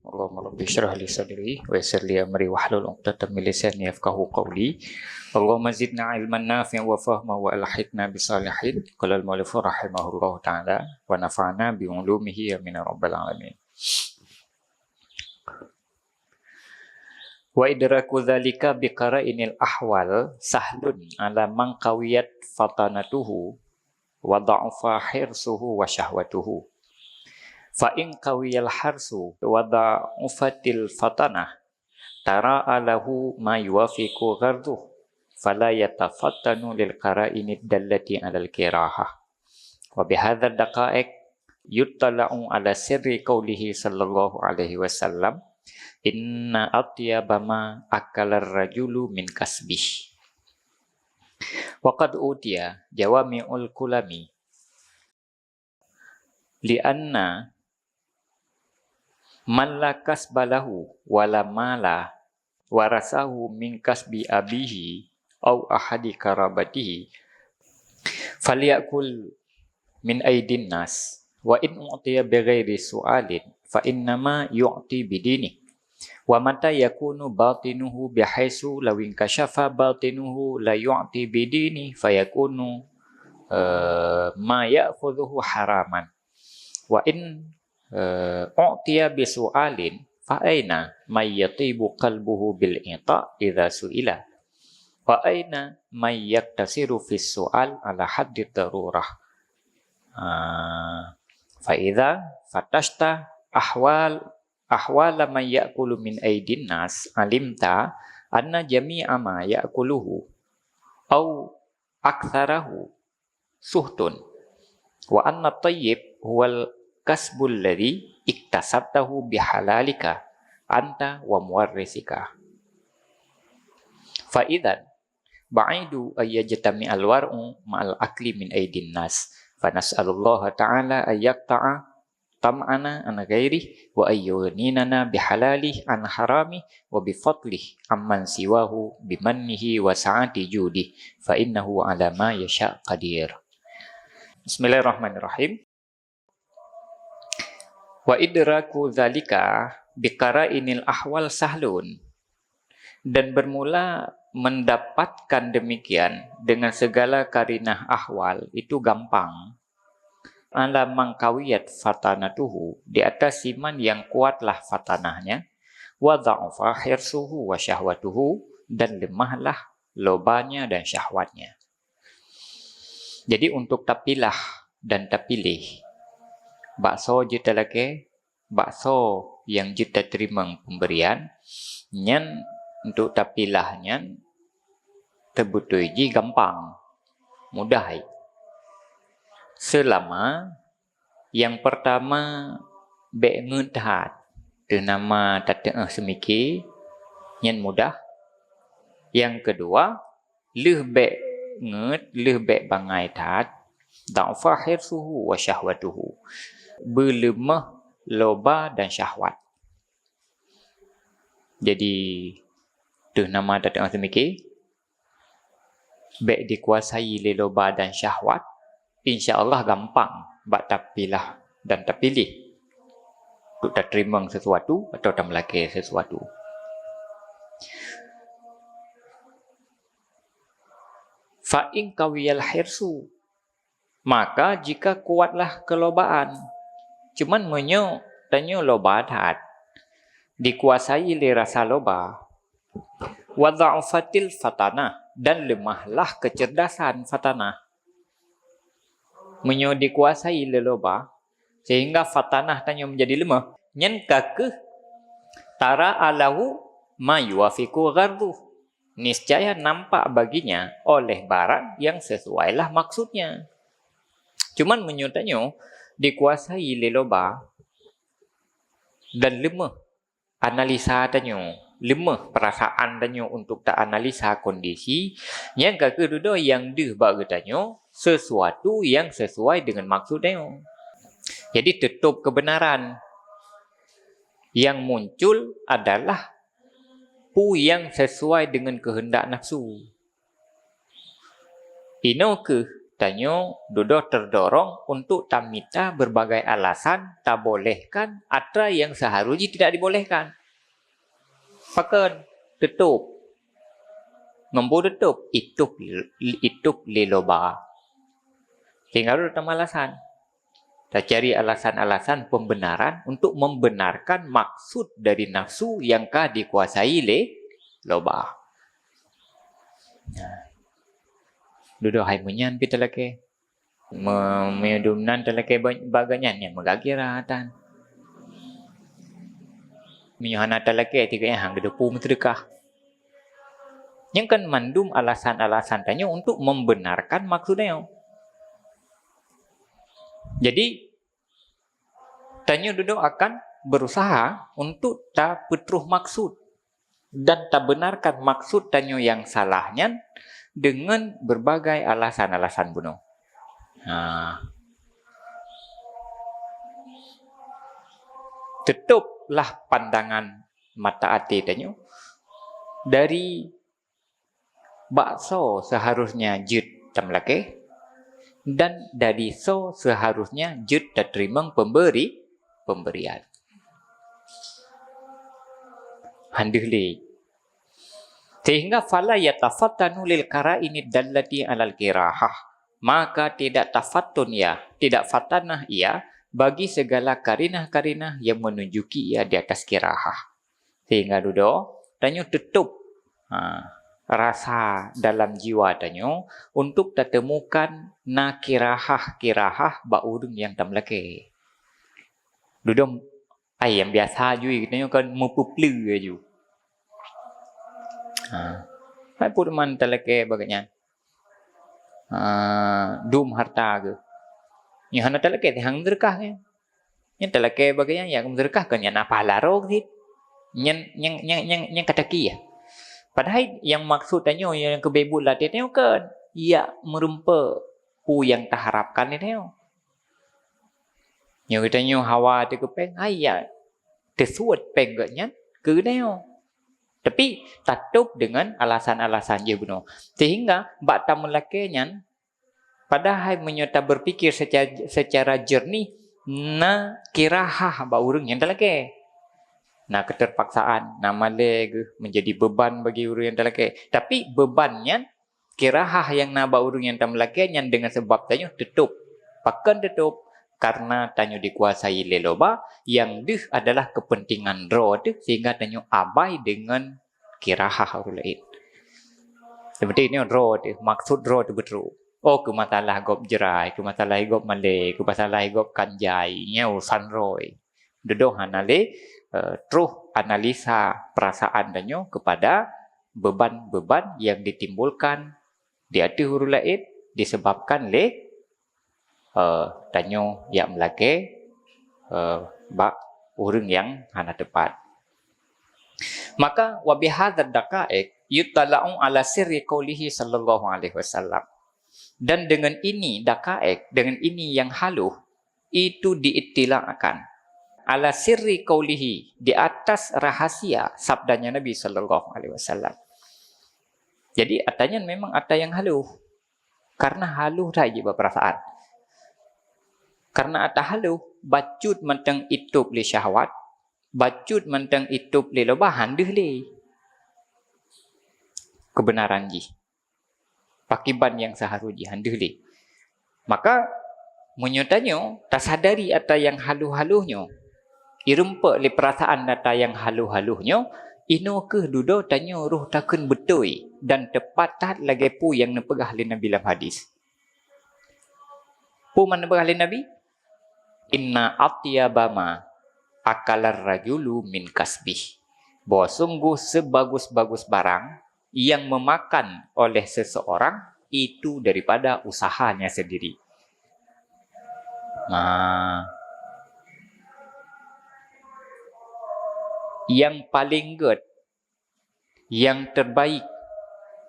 Allahumma rabbi shrah li sadri wa yassir li amri wahlul 'uqdatam min lisani yafqahu qawli. Allahumma zidna ilman nafi'an wa fahman wa alhaqna bisalihin. Qala al-mu'allif rahimahullahu ta'ala wa nafa'na bi 'ulumihi amin ya rabbal alamin. Wa idraku dzalika bi qara'inil ahwal sahlun ala man qawiyat fatanatuhu wa da'afa hirsuhu wa syahwatuhu. Fa in qawiyal harsu wa da'ufatil fatanah tara'a lahu ma yuwafiqu ghardhuhu fala yatafattanu lil qara'inid dallati 'alal kirahah. Wa bihadza daqa'iq yuttala'u ala sirri qawlihi sallallahu alaihi wasallam inna atyaba ma akalar rajulu min kasbih. Wa qad utiya jawami'ul kulami li'anna man la kasbalahu wala mala warasahu min kasbi abihi aw ahadi karabatihi falyakul min aidin nas wa in u'tiya bighairi su'alin fa innama yu'ti bidini wa mata yakunu batinuhu bihaisu law inkashafa batinuhu la yu'ti bidini fayakunu ma ya'khudhuhu haraman wa in u'tiya bisu'alin fa aina may yatibu qalbuhu bil ita idza su'ila wa aina may yaktasiru fis su'al ala haddi darurah. Fa idza fatashta ahwala man ya'kulu min aidin nas alimta anna jami'a ma ya'kuluhu aw aktsarahu suhtun wa anna tayyib huwal kasbul ladzi iktasabtahu bihalalika anta wa muwarrisika. Fa idzan ba'idu ayyajtami alwar'u ma'al akli min aidin nas fa nas'alullaha ta'ala ayyaqta'a tam'ana an ghairi wa ayyuninana bihalali an harami wa bifadlih amman siwahu bimannihi wa sa'ati judi fa innahu ala ma yasha' qadir. Bismillahirrahmanirrahim. Wa idraku dzalika biqara'inil ahwal sahlun, dan bermula mendapatkan demikian dengan segala karinah ahwal itu gampang. Ala mangkawiyat fatanatuhu, di atas iman yang kuatlah fatanahnya, wa dha'afa hirsuhu wa syahwatuhu, dan lemahlah lobanya dan syahwatnya. Jadi untuk tapilah dan tapilih, bakso jita lagi, bakso yang jita terima pemberian, nyan untuk tapilahnya terbutui ji gampang, mudah. Selama yang pertama ngetat, tu nama tateng semiki, nyan mudah. Yang kedua, leh bangai tat, da'fa hirsuhu wa syahwatuhu, berlemah loba dan syahwat. Jadi tu nama datang semiki, baik dikuasai le loba dan syahwat, insya-Allah gampang bak tapilah dan tapilih untuk tak terima sesuatu atau tak melaki sesuatu. Fa in qawiyal hirsu, maka jika kuatlah kelobaan, cuman tanyo loba tat, dikuasai le rasa loba, wa dha'afatil fatanah, dan lemahlah kecerdasan fatanah. Dikuasai le loba, sehingga fatanah tanyo menjadi lemah, nyen kakeh tara alahu ma yuwafiqu ghardhuh, niscaya nampak baginya oleh barang yang sesuailah maksudnya. Cuman menyutanyo dikuasai le loba dan lemah analisa tanyo, lemah perasaan tanyo untuk tak analisa kondisi, yang kedua yang bagi tanyo sesuatu yang sesuai dengan maksud tanyo. Jadi tutup kebenaran. Yang muncul adalah pu yang sesuai dengan kehendak nafsu. Ino ke Tanyo duduk terdorong untuk tamita berbagai alasan tak bolehkan atau yang seharusnya tidak dibolehkan. Pakan tutup. Ngombo tutup. Ituk liloba. Tinggal dalam alasan. Kita cari alasan-alasan pembenaran untuk membenarkan maksud dari nafsu yang kah dikuasai loba. Duduk hai munyan kita lagi. Medumnan telake baganyan yang megagiratan. Miyahana telake tiga yang hang depu menterdekah. Yang kan mandum alasan-alasan tanya untuk membenarkan maksudnya. Jadi tanya duduk akan berusaha untuk tak petruh maksud dan tak benarkan maksud tanya yang salahnya dengan berbagai alasan-alasan bunuh. Tutuplah pandangan mata hati tanya dari bakso seharusnya jut tamlake dan dari so seharusnya jut terima pemberian. Handihli. Sehingga fala yatafattanu lil qara'ini dallati 'alal kirahah. Maka tidak tafattun ia, tidak fatanah ia bagi segala karinah-karinah yang menunjuki ia di atas kirahah. Sehingga duduk tanyo tutup rasa dalam jiwa tanyo untuk temukan na kirahah baurung yang tamlake. Duduk yang biasa juga tanyo kan mupuplu aju. Hai purman teleke baganya. Dum harta ke. Yang hana teleke hang derkah ke. Yang teleke baganya yang derkah kan yang apa larok sih. Yang kataki ya. Padahal yang maksud tanya yang kebebut lah dia kan ia merumpa pu yang tak harapkan ni tanya. Yang tanya hawa tu kepeng ya tersuat penggaknya ke tanya. Tapi tutup dengan alasan-alasan je bunuh. Sehingga bakta melakinya padahal menyata berfikir secara jernih na kirahah ba urang yang telake. Na keterpaksaan, na maleg menjadi beban bagi urang yang telake. Tapi bebannya kirahah yang na ba urang yang tamlakinya dengan sebab tanya tutup. Pakan tutup karena tanyo dikuasai leloba yang dih adalah kepentingan roh tu sehingga tanyo abai dengan kirahah orang lain. Seperti ini roh tu maksud roh tu betul. Oh ke masalah gop jerai, ke masalah gop malay, ke masalah gop kanjai, nyau sanroy. Duduk hanale terus analisa perasaan tanyo kepada beban-beban yang ditimbulkan di hati orang lain disebabkan tanyo yang melake bak urang yang hana tepat. Maka wa bihadzal daqaiq yutala'u ala sirri qaulihi sallallahu alaihi wasallam. Dan dengan ini daqaiq, dengan ini yang haluh itu diittila'kan ala sirri qaulihi, di atas rahasia sabdanya Nabi sallallahu alaihi wasallam. Jadi atanya memang ada yang haluh. Karena haluh saja perasaan. Karena ada haluh, bacut mentang itub li syahwat, bacut mentang itub li lobahan deh li. Kebenaran ji. Pakiban yang seharusnya handeh li. Maka menyatanya tak sadari ada yang haluh-haluhnya. Irumpa li perasaan data yang haluh-haluhnya, ino ke dudo tanya ruh takun betul dan tepat tak lagi pu yang nepegah li Nabi dalam hadis. Pu mana nepegah li Nabi? Inna atyabama akalar rajulu min kasbih. Bahwa sungguh sebagus-bagus barang yang memakan oleh seseorang itu daripada usahanya sendiri. Yang paling good, yang terbaik,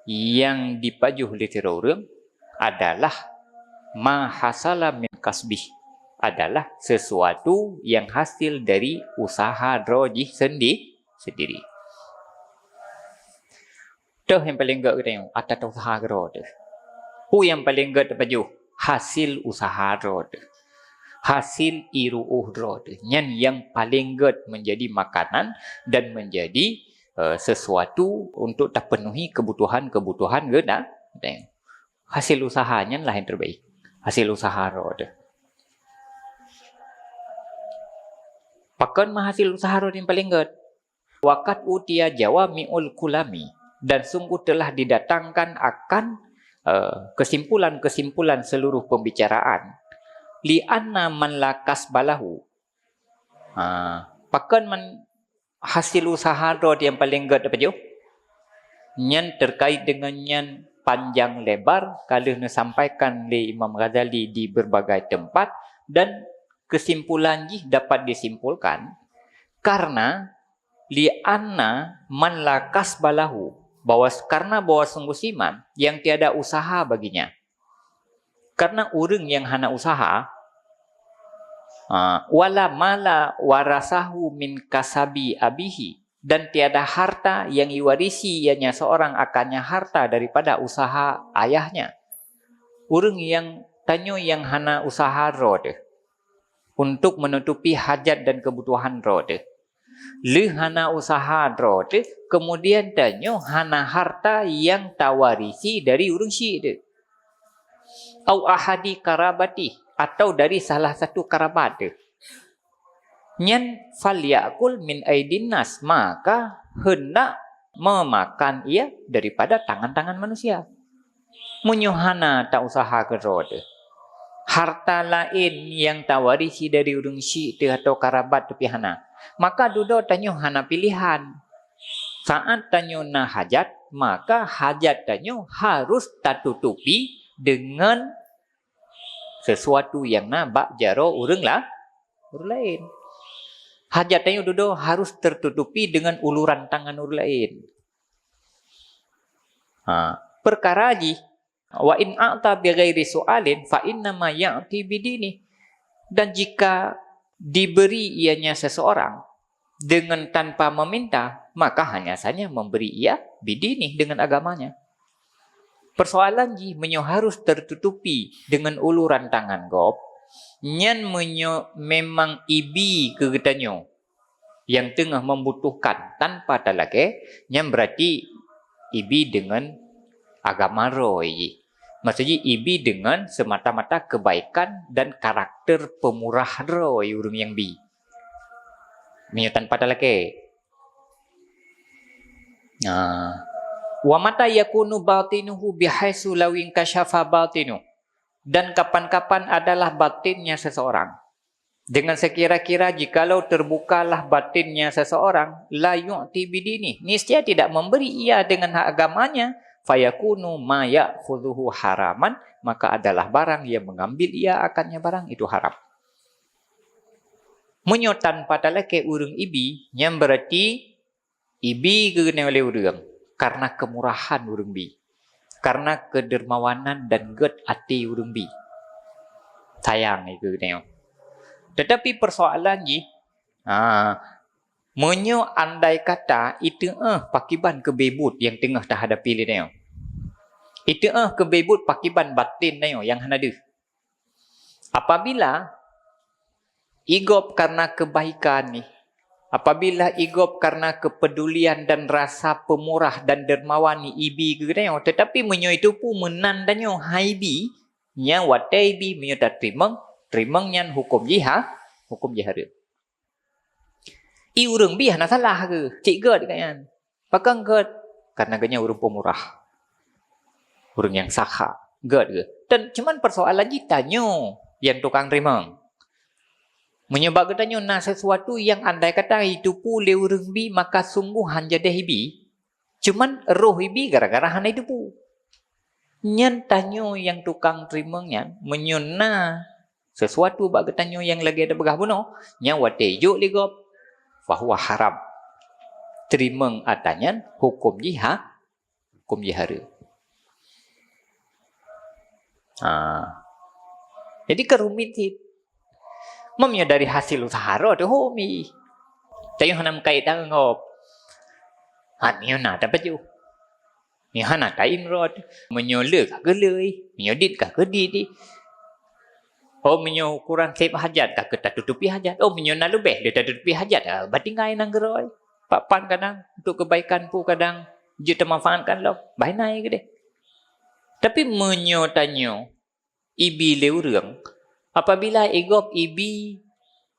yang dipajuh oleh orang adalah ma hasala min kasbih. Adalah sesuatu yang hasil dari usaha rojih sendiri. Tuh yang paling gak kita yang atas usaha roh tu. Pu yang paling gak terpajuh. hasil usaha rod. Hasil iru'uh rod. Yang paling good menjadi makanan dan menjadi sesuatu untuk terpenuhi kebutuhan-kebutuhan guna. Hasil usahanya lah yang terbaik. Hasil usaha rod. Pakan hasil usaha rod yang paling good. Wakat utia jawami'ul kulami. Dan sungguh telah didatangkan akan kesimpulan-kesimpulan seluruh pembicaraan. Li'anna man lakas balahu. Pakan hasil usaha rod yang paling good apa je? Yang terkait dengan yang panjang lebar kalau disampaikan oleh Imam Ghazali di berbagai tempat dan kesimpulan ini dapat disimpulkan karena li'anna man lakas balahu karena sungguh siman yang tiada usaha baginya. Karena orang yang hana usaha wala mala warasahu min kasabi abihi dan tiada harta yang diwarisi ianya seorang akannya harta daripada usaha ayahnya. Orang yang tanyo yang hana usaha rod untuk menutupi hajat dan kebutuhan rod. Le hana usaha rod kemudian tanyo hana harta yang tawarisi dari orang syik. Au ahadi karabati atau dari salah satu kerabat. Nyan falyakul min aidin nas maka hendak memakan ia daripada tangan-tangan manusia. Menyuhana tak usaha kerod. Harta lain yang tawarisi dari urang syik atau kerabat tepi hana. Maka duduk tanyo hana pilihan. Saat tanyo na hajat, maka hajat tanyo harus tertutupi dengan sesuatu yang na bak jaro urang lain. Hajat tanyo duduk harus tertutupi dengan uluran tangan orang lain. Perkara ji wa in a'ta bi ghairi su'alin fa inna ma ya'ti bidini. Dan jika diberi ianya seseorang dengan tanpa meminta, maka hanya saja memberi ia bidini dengan agamanya. Persoalan ji menyo harus tertutupi dengan uluran tangan gop. Nyan menyo memang ibi kegetanyo yang tengah membutuhkan tanpa talake, nyan berarti ibi dengan agama roy. Maksudnya ibi dengan semata-mata kebaikan dan karakter pemurah roy urang yang bi. Menyo tanpa talake. Wa mata yakunu batinuhu bihaisu lawin kasyafa batinu. Dan kapan-kapan adalah batinnya seseorang. Dengan sekira-kira jikalau terbukalah batinnya seseorang, la yu'ti bidini. Niscaya tidak memberi ia dengan hak agamanya. Fayakunu ma ya'khudhuhu haraman. Maka adalah barang yang mengambil ia akannya barang itu haram. Menyotan padalah ke urang ibi, yang berarti ibi kena oleh urang. Karena kemurahan urang bi. Karena kedermawanan dan good hati urang bi. Sayang itu tengok. Tetapi persoalan ni, menyo andai kata itu pakiban kebebut yang tengah dah hadapi ni tengok. Itu kebebut pakiban batin tengok yang ada. Apabila igop karena kebaikan ni, apabila igop karena kepedulian dan rasa pemurah dan dermawan ni ibi ke tengok, tetapi menyo itu pun menandanyo haibi nya wataibi menyo tak trimang nyan hukum jihad. I urang bi hana salah ke? Cik gad kan? Pakang gad karena ganya urang pemurah. Urang yang sakha gad ke? Dan cuman persoalan jitanyo yang tukang trimang. Menyebab katanya nak sesuatu yang andai kata itu pulih urang bi maka sungguh hanja dehibi. Cuman roh ibi gara-gara hana itu pu. Nyan tanyo yang tukang terima nyan menyuna sesuatu bak katanya yang lagi ada begah buno nya wate juk ligop fahuwa haram. Terima atanyan hukum jihara. Jadi kerumitan memnya dari hasil usaha ro tu homi. Tayo hanam kait ngop. Hanyo na dapat ju. Ni hana tain rod. Menyo le ka gelei, menyo dit ka gedit. Oh, menyo ukuran sep hajat tak kita tutupi hajat. Oh, menyo nak lebih dia tak tutupi hajat. Batingai nang geroi. Papan kadang untuk kebaikan pu kadang je manfaatkan lo. Bainai ke deh. Tapi menyo tanyo ibi leureng apabila igop ibi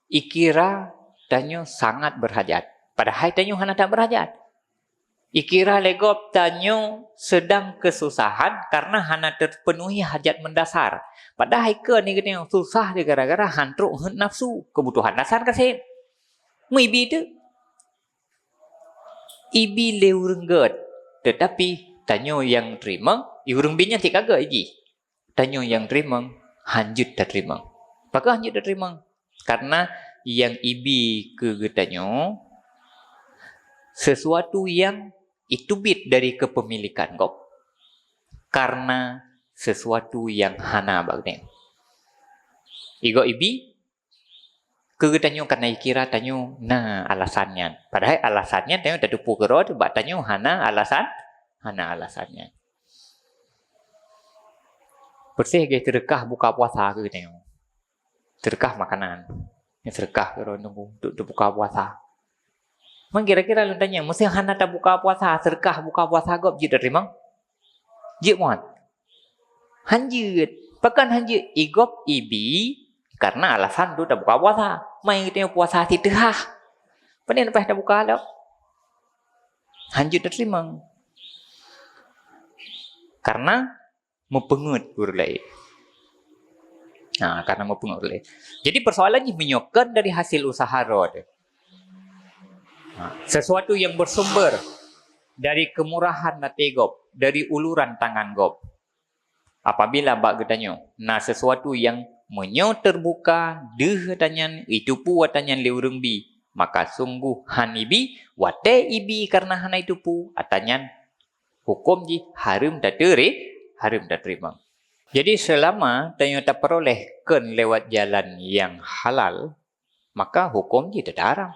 ikira tanyo sangat berhajat. Padahal tanyo hana tak berhajat. Ikira legop tanyo sedang kesusahan karena hana terpenuhi hajat mendasar. Padahal ke ni kena susah dia gara-gara hantruk nafsu, kebutuhan dasar kasih. Ibi tu ibi leurengget. Tetapi tanyo yang terima, iureng binya tik agak iji. Tanyo yang terima, hanjut tak terima. Apakah hanjut tak terima? Karena yang ibi ke tanyo sesuatu yang itu bit dari kepemilikan kau. Karena sesuatu yang hana bagni. Igo ibi kegetanyo karena ikira tanyo nah alasannya. Padahal alasannya tanyo tak tupu kero sebab tanyo hana alasannya. Bersih ge sedekah buka puasa ke tanyo. Sedekah makanan. Yang sedekah kero nunggu untuk buka puasa. Mang kira-kira lu tanya, mesti hana tak buka puasa, sedekah buka puasa gop je terima? Je muat. Hanjut. Pakan hanjut igop ibi karena alasan tu tak buka puasa. Mai kita puasa titah. Panen lepas tak buka dah. Hanjut tak terima. Karena mempengut urlai. Karena mempengut urlai. Jadi persoalannya menyokan dari hasil usaha rod. Sesuatu yang bersumber dari kemurahan hati gop, dari uluran tangan gop. Apabila bak getanyo, sesuatu yang menyo terbuka, deh tanyan, itu pu watanyan leureng bi, maka sungguh hanibi, wate ibi karena hana itu pu, atanyan hukum ji harum tak terima. Jadi selama tanyo tak peroleh ken lewat jalan yang halal, maka hukum ji tak haram.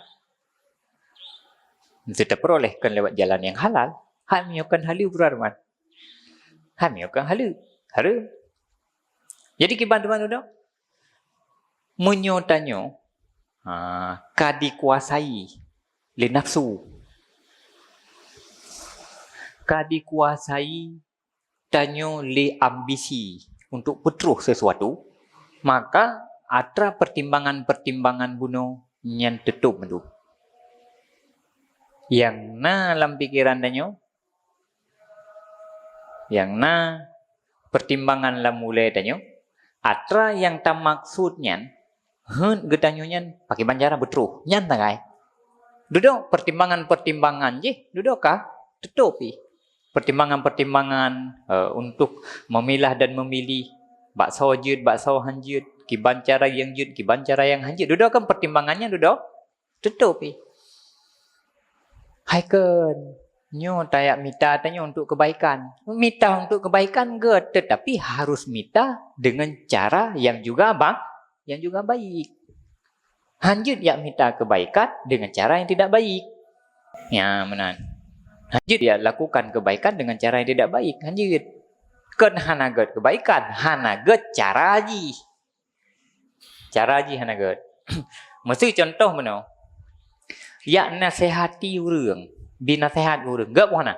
Kita perolehkan lewat jalan yang halal, hamiokan halu berarman. Hamiokan halu. Jadi kiban-kiban tu menyotanyo kadikuasai le nafsu. Kadikuasai tanyo le ambisi untuk petruh sesuatu, maka ada pertimbangan-pertimbangan buno yang tetup mendu. Yang dalam pikiran tanyo, yang pertimbangan la mulai tanyo, atra yang tak maksudnya, getanyo nyan pakai banjara betruh, nyan tangai. Duduk pertimbangan-pertimbangan je, duduk kah? Tetupi. Pertimbangan-pertimbangan untuk memilah dan memilih bakso jut, bakso hanjut, kiban cara yang jut, kiban cara yang hanjut. Duduk kan pertimbangannya duduk, tetupi. Hai kan, nyo tayak minta tanya untuk kebaikan. Minta untuk kebaikan good, tetapi harus minta dengan cara yang juga baik. Hanjut ya minta kebaikan dengan cara yang tidak baik. Ya, benar. Hanjut ya lakukan kebaikan dengan cara yang tidak baik. Hanjut. Kan hana good kebaikan, hana good cara ji. Cara ji hana good. Mesti contoh mana? Ya nasihati urang, binasehat urang. Gak mana?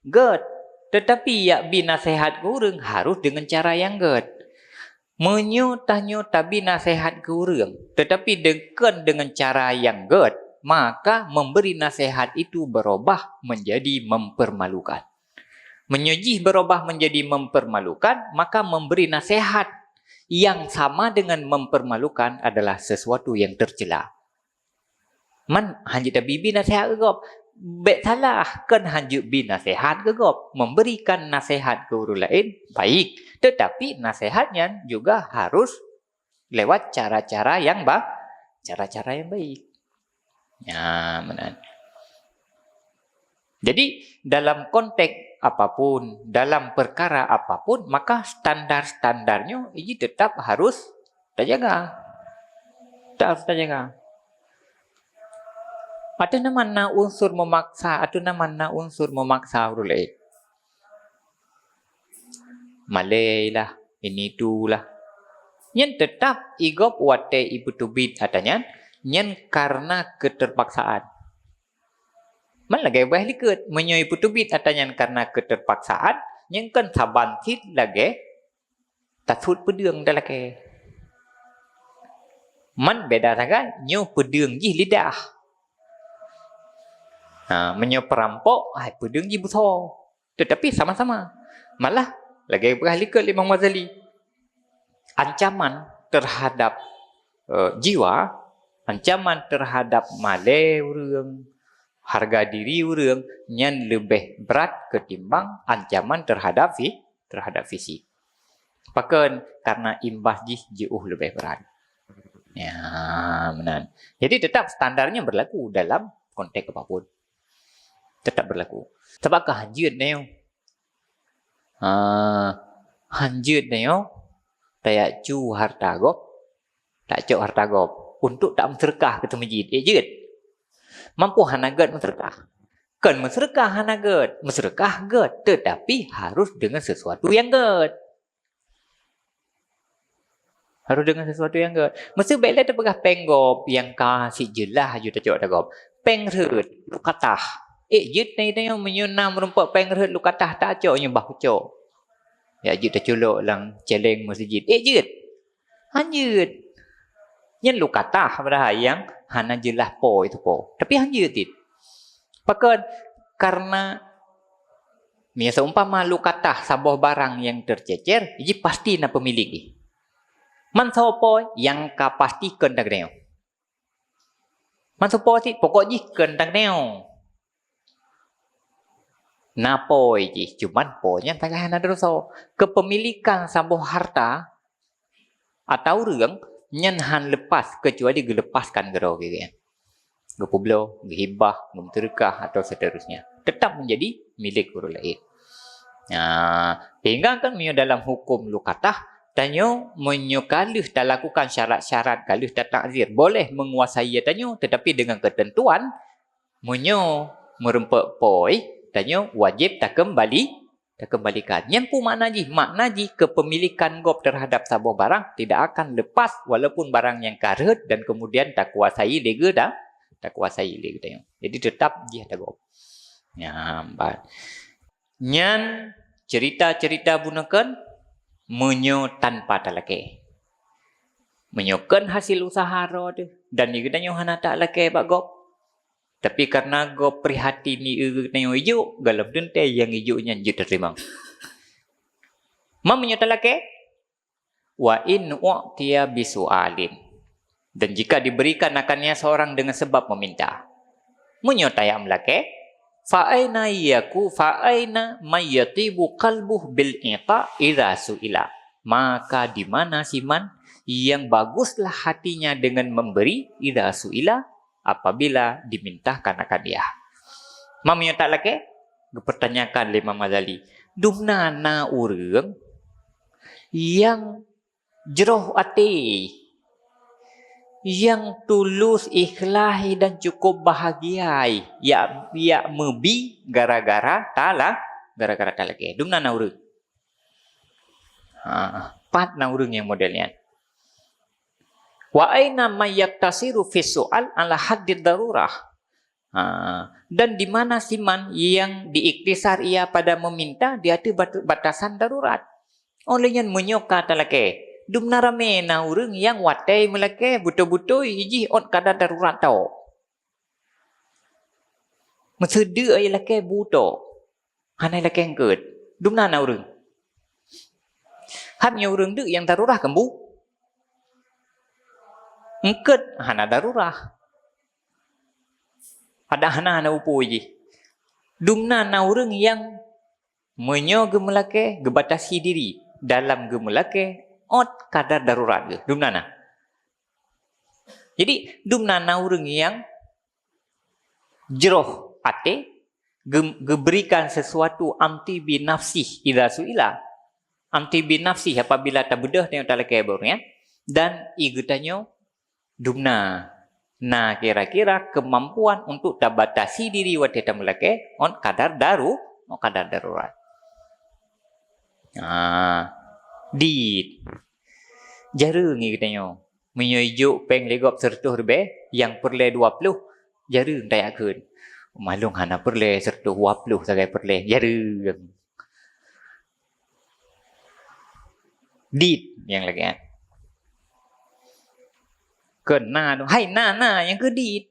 Gak. Tetapi ya binasehat urang harus dengan cara yang gak. Menyuta-nyuta binasehat ke urang, tetapi dengan cara yang gak, maka memberi nasihat itu berubah menjadi mempermalukan. Menyujih berubah menjadi mempermalukan, maka memberi nasihat yang sama dengan mempermalukan adalah sesuatu yang tercela. Man hanjut bibi nasihat ke gop. Bet salah kan hanjut bi nasihat ke gop. Memberikan nasihat ke orang lain baik, tetapi nasihatnya juga harus lewat cara-cara yang baik. Ya, benar. Jadi dalam konteks apapun, dalam perkara apapun, maka standar-standarnya ini tetap harus terjaga. Ada nama unsur memaksa, ada nama unsur memaksa orang lain. Malay lah, ini tu lah. Nyen tetap igop wate ibu tubit atanya nyen karena keterpaksaan. Man lagi bah likut menyo ibu tubit atanya karena keterpaksaan nyen kan sabantit lagi tatut pedung dalake. Man beda saga nyo pedung ji lidah. Menyo perampok pedung ji buso. Tetapi sama-sama. Malah lagi bah likut Imam Ghazali. Ancaman terhadap jiwa, ancaman terhadap malai urang, harga diri urang nyen lebih berat ketimbang ancaman terhadap fisik. Pakan karena imbas jauh lebih berat. Ya, benar. Jadi tetap standarnya berlaku dalam konteks apapun. Tetap berlaku. Sebab hanjut neo. Hanjut neo tayak cu harta gop, tak cok harta gop untuk tak menserkah ke masjid. Jut. Mampu hanagat menserkah. Kan menserkah hanagat, menserkah gad, tetapi harus dengan sesuatu yang gad. Harus dengan sesuatu yang gad. Mesti baiklah terpegah penggop yang kasih jelah ju tak cok dah gop. Pengrut lukatah. Jut ni menyunam rumput pengrut lukatah tak cok nyembah cok. Ya jut tak culuk lang celeng masjid. Jut. Hanjut. Yang lu kata pada yang hana jelah po itu po. Tapi hanjut it. Pakan karena biasa umpama lu kata sabuh barang yang tercecer, jadi pasti na pemilik. Man sopo yang ka pasti kendak neo. Man sopo ti pokok ji kendak neo. Napo ji cuman ponya tak hana dosa. Kepemilikan sabuh harta atau reng nyenhan lepas kecuali dilepaskan gerau gitu ya. Gepublo, gehibah, gemterkah atau seterusnya. Tetap menjadi milik orang lain. Sehingga kan dalam hukum lukatah tanyo menyokalih tak lakukan syarat-syarat kalih tak takzir boleh menguasai tanyo tetapi dengan ketentuan menyo merempek poi tanyo wajib tak kembalikan. Yang pun makna ji kepemilikan gop terhadap sabuh barang tidak akan lepas walaupun barang yang karet dan kemudian tak kuasai lega dah tak kuasai lega tanyo. Jadi tetap ji ada gop. Nampak. Nyan cerita-cerita bunakan menyo tanpa talake. Menyokan hasil usaha ro dan ni tanyo hana tak lake bak gop. Tapi karena go prihatin ni tanyo ijo galam dente yang ijo nya je terima. Mam menyotalake wa in u'tiya bisu'alin. Dan jika diberikan akannya seorang dengan sebab meminta. Menyotayam lake fa aina mayyatibu qalbuh bil ita idza su'ila. Maka di mana siman yang baguslah hatinya dengan memberi idza su'ila apabila dimintakan akan dia. Mamnya tak lagi dipertanyakan oleh Imam Ghazali, dumnana urang yang jeroh ati, yang tulus, ikhlas dan cukup bahagia, ya mebi gara-gara tak lagi. Dumnana urang. Pat na urang yang modelnya. Wa aina may yaktasiru fi su'al ala haddid darurah. Dan di mana siman yang diiktisar ia pada meminta di hati batasan darurat. Olehnya menyoka talake. Dumna rame na urang yang watai melake buto-buto iji on kada darurat tau. Mesede ai lake buto. Hanai lake engkeut. Dumna na urang. Hamnya urang deuk yang darurat kembu. Engket hana darurah. Ada hana upu je. Dumna na urang yang menyo gemelake gebatasi diri dalam gemelake ot kadar darurat ge. Dumna na. Jadi dumna na urang yang jeroh ate geberikan sesuatu anti binafsih idza suila. Anti binafsih apabila tak bedah tengok tak leke bornya dan igutanyo dumna. Nah, kira-kira kemampuan untuk tak batasi diri wateta melake on kadar darurat. Di Jara ni katanya. Menyojuk peng legop 100 lebih, yang perle 20, jara tak yakun. Malung hana perle 120 sagai perle, jara. Dit yang lagi kan. Kena tu. Hai na yang ke dit.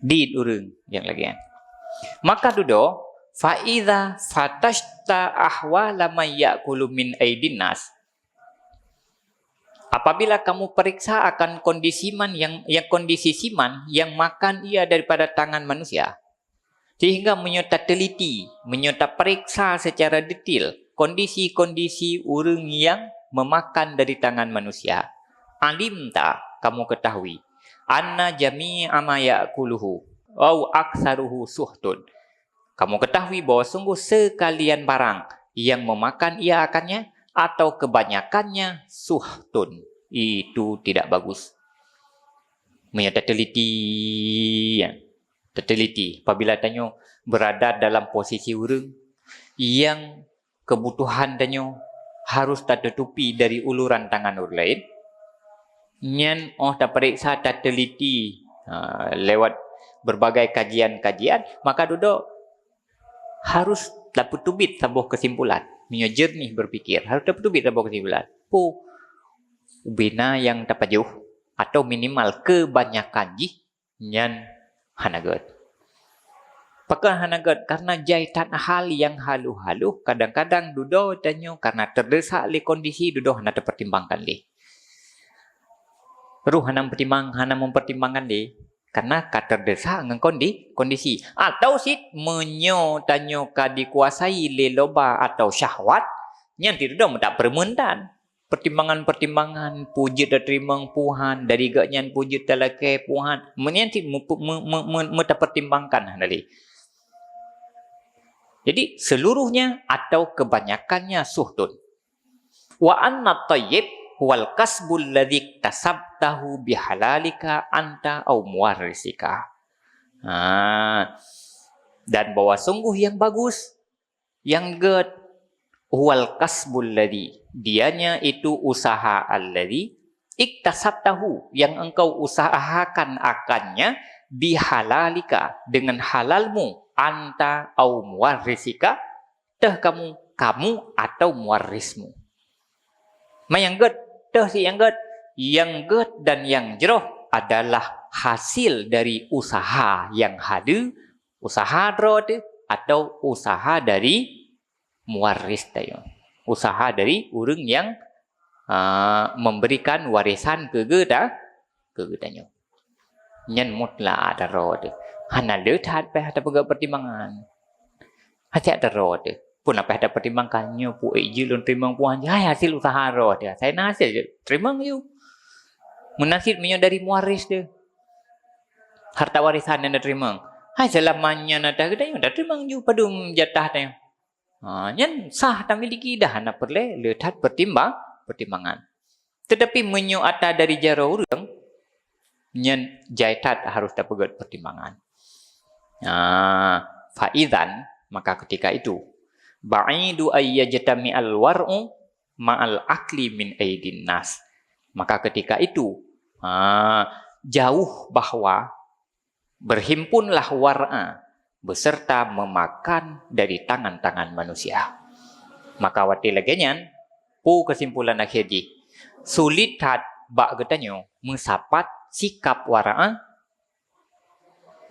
Dit urang yang lagi kan. Maka duduk faiza fatashta ahwala may ya'kulu min aidin nas. Apabila kamu periksa akan kondisi kondisi siman yang makan ia daripada tangan manusia, sehingga menyerta teliti, menyerta periksa secara detail kondisi-kondisi orang yang memakan dari tangan manusia. Alim tak kamu ketahui anna jami'a ma ya'kuluhu au aksaruhu suhtun. Kamu ketahui bahawa sungguh sekalian barang yang memakan ia akannya atau kebanyakannya suhtun. Itu tidak bagus. Menyata teliti. Ya. Terteliti. Apabila tanya berada dalam posisi orang yang kebutuhan tanya harus tertutupi dari uluran tangan orang lain. Nyan tak periksa tak teliti lewat berbagai kajian-kajian, maka duduk harus dapat tubit sebuah kesimpulan. Punya jernih berfikir. Harus dapat tubit sebuah kesimpulan. Bina yang tapajuh atau minimal kebanyakan nyan hanagat. Pakai hanagat karena jahitan hal yang halu-halu kadang-kadang duduk tanyo karena terdesak le kondisi duduk hana terpertimbangkan le. Ruh hana mempertimbangkan le karena terdesak dengan kondisi atau sit menyo tanyo ka dikuasai le loba atau syahwat nyan tidak tak permentan. Pertimbangan-pertimbangan puji dan terima Tuhan dari gaknyan puji telake Tuhan menyanti pertimbangkan dari. Jadi seluruhnya atau kebanyakannya suhtun. Wa anna tayyib wal kasbul ladzi tasabtahu bihalalika anta au muwarrisika. Dan bahwa sungguh yang bagus, yang good wal kasbul ladzi, dianya itu usaha alladzi iktasabtahu, yang engkau usahakan akannya bihalalika, dengan halalmu, anta au muwarrisika, teh kamu atau muwarrismu. Yang good, teh si yang good dan yang jeroh adalah hasil dari usaha yang hadu, usaha drod atau usaha dari muwaris tayo. Usaha dari orang yang memberikan warisan ke gedanyo. Nyan mutla ada rod. Hana lehat pe ada pega pertimbangan. Hati ada rod. Pun apa ada pertimbangannya pu ejilun terima puan hai hasil usaha rod ya. Saya hasil terima you. Menasib menyo dari muwaris dia. Harta warisan yang diterima. Hai selamanya nada gedanyo dah terima you padum jatah tayo. Nyan sah tak miliki dah nak perle lehat pertimbangan. Tetapi menyo ata dari jara orang nyan jaitat harus dapat pertimbangan. Faizan maka ketika itu ba'idu ayyajtami al-war'u ma'al akli min aidin nas. Maka ketika itu jauh bahwa berhimpunlah war'a beserta memakan dari tangan-tangan manusia. Maka wati lagenyan, pu kesimpulan akhirnya, sulit hat bak getanyo mensapat sikap wara'a,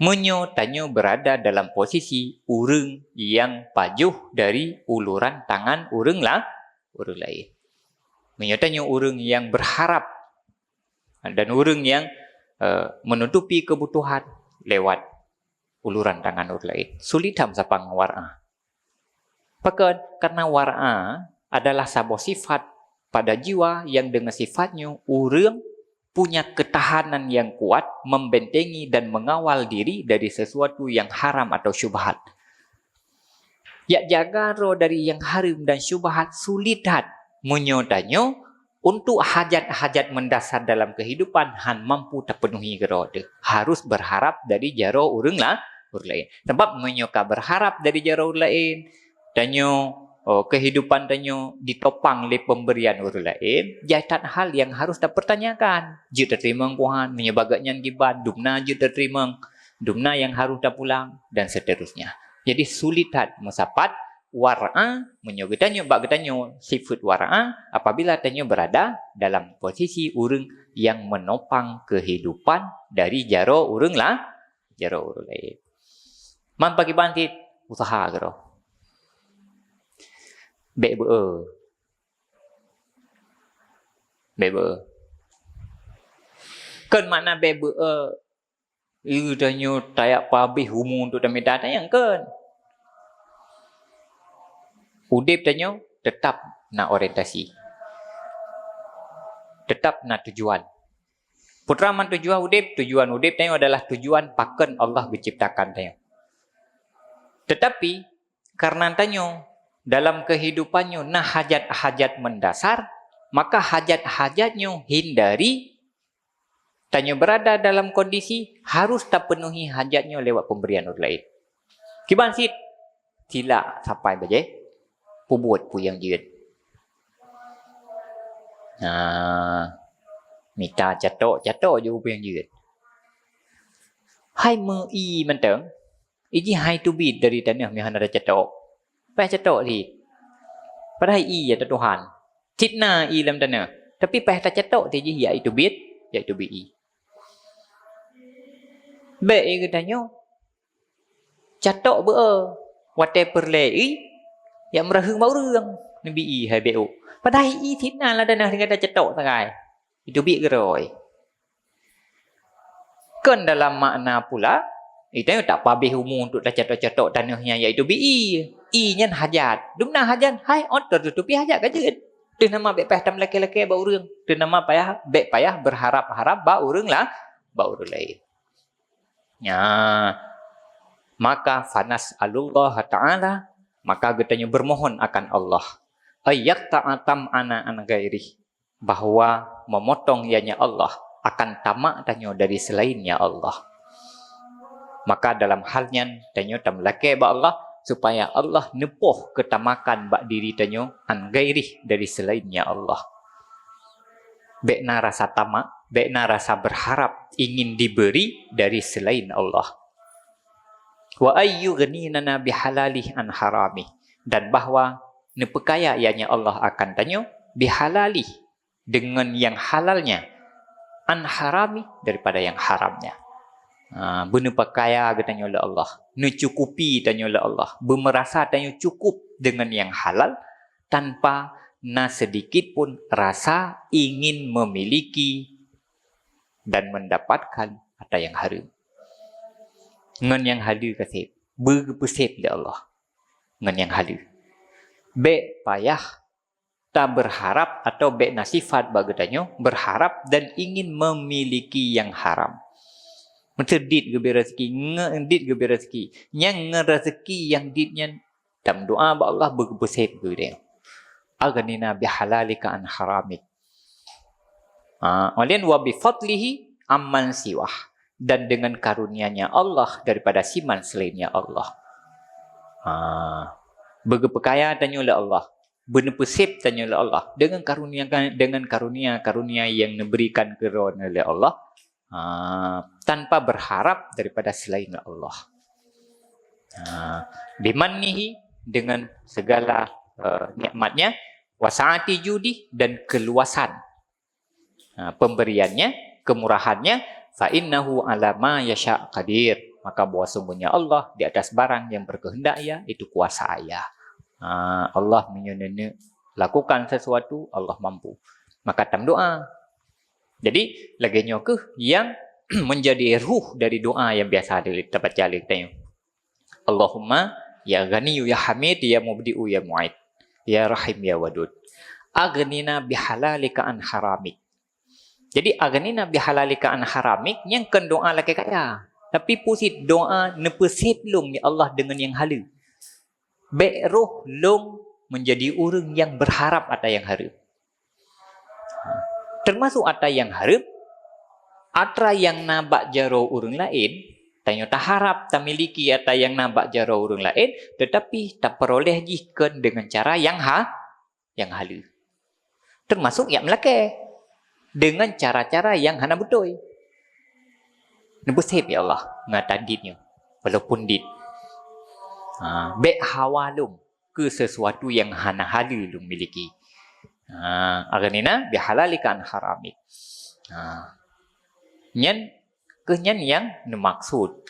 menyo tanyo berada dalam posisi urang yang pajuh dari uluran tangan urang lain. Menyo tanyo urang yang berharap dan urang yang menutupi kebutuhan lewat uluran tangan orang lain. Sulit ham sapang war'a. Pakai karena war'a adalah sebuah sifat pada jiwa yang dengan sifatnya orang punya ketahanan yang kuat membentengi dan mengawal diri dari sesuatu yang haram atau syubhat. Ya jaga roh dari yang haram dan syubhat sulit hat menyodanyo untuk hajat-hajat mendasar dalam kehidupan han mampu terpenuhi gerode. Harus berharap dari jaro orang lain. Sebab menyoka berharap dari jaro lain. Danyo kehidupan tanyo ditopang oleh pemberian orang lain, jaitan hal yang harus dipertanyakan. Je terima Tuhan, menyebabkannya giban, dumna je terima, dumna yang harus dah pulang, dan seterusnya. Jadi sulitan mesapat wara'a, menyogitanyo, bagdanyo sifat wara'a, apabila tanyo berada dalam posisi orang yang menopang kehidupan dari jaro orang lah, jaro orang lain. Man pagi bantit, usaha kero. Bek be. Kan makna bek be danyo tayak pabih umum untuk dami data yang kan. Udip danyo tetap nak orientasi. Tetap nak tujuan. Putra man tujuan udip danyo adalah tujuan pakan Allah menciptakan danyo. Tetapi karena danyo dalam kehidupannya nah hajat-hajat mendasar, maka hajat-hajatnya hindari. Tanya berada dalam kondisi harus tak penuhi hajatnya lewat pemberian orang lain. Kiban sit tidak sampai baje pubuat pu yang jiut. Minta catok je pu yang jiut. Hai mei menteng. Iji hai tu bid dari tanah mihan ada catok. Pai catok ti. Padahal ya Tuhan. Citna dalam tanah. Tapi pai tak catok ti ji iaitu bid, iaitu bi. Baik katanya, catok wate perlei, yang merahung bau rương, nabi hai beo. Padahal thina lah dana dengan catok sangai. Itu bi geroi. Kan dalam makna pula, itu tak pabih umum untuk catok-catok tanahnya iaitu bi. Nya hajat. Dumna hajat, hai otor tutupi hajat kaje. Tu nama bek payah tam laki-laki bau rương. Tu nama payah berharap-harap bau rương lah, bau rương lain. Ya, maka fanas Allah Ta'ala, maka katanya bermohon akan Allah. Ayat ta'atam ana gairi, bahwa memotong ianya Allah akan tamak tanyo dari selainnya Allah. Maka dalam halnya tanyo tam lake ba Allah supaya Allah nepoh ketamakan bak diri tanyo an gairi dari selainnya Allah. Bekna rasa tamak, bekna rasa berharap ingin diberi dari selain Allah. Wa ayyughnina bihalalihi an harami, dan bahwa nepekaya ianya Allah akan tanyo bihalali dengan yang halalnya, an harami daripada yang haramnya. Benepekaya katanya oleh Allah, necukupi tanya oleh Allah, bermerasa tanya cukup dengan yang halal tanpa na sedikit pun rasa ingin memiliki dan mendapatkan ada yang haram. Ngan yang halu kasih, berpesip oleh Allah. Ngan yang halu. Bek payah tak berharap atau bek nasifat bagatanya berharap dan ingin memiliki yang haram. Macam dit gebi rezeki, ngedit gebi rezeki, yang rezeki yang ditnya dalam doa ba Allah berpesip gebi. Aghnina bihalalika an haramik. Walian wa bifadlihi amman siwah, dan dengan karunia-Nya Allah daripada siman selainnya Allah. Berkaya tanya oleh Allah, benepesip tanya oleh Allah dengan karunia yang diberikan kerana oleh Allah, tanpa berharap daripada selain Allah. Bimannihi, dengan segala nikmatnya, wasaati judi, dan keluasan pemberiannya, kemurahannya, fa innahu ala ma yasha qadir, maka bahwa sungguhnya Allah di atas barang yang berkehendak ya itu kuasa ya. Allah menyuruh lakukan sesuatu, Allah mampu. Maka tam doa. Jadi laginya ke yang menjadi ruh dari doa yang biasa dapat jalin tanya. Allahumma ya Ghaniyu ya Hamid ya Mubdi'u ya Mu'id ya Rahim ya Wadud. Aghnina bihalalika an haramik. Jadi aghnina bihalalika an haramik yang kan doa laki kaya. Tapi pusit doa nepesip long ya Allah dengan yang halal. Baik roh long menjadi orang yang berharap ada yang haram. Termasuk ada yang haram, ada yang nabak jaro orang lain, Tanyo tak harap, tak miliki atau yang nampak jara orang lain, tetapi tak peroleh jikan dengan cara yang halu. Termasuk yang melake. Dengan cara-cara yang hana betul. Nebus sahib ya Allah. Ngata ditnya. Walaupun dit. Bek hawalum. Ke sesuatu yang hana halu lum miliki. Aganina bihalalikan haramik. Kenyan yang dimaksud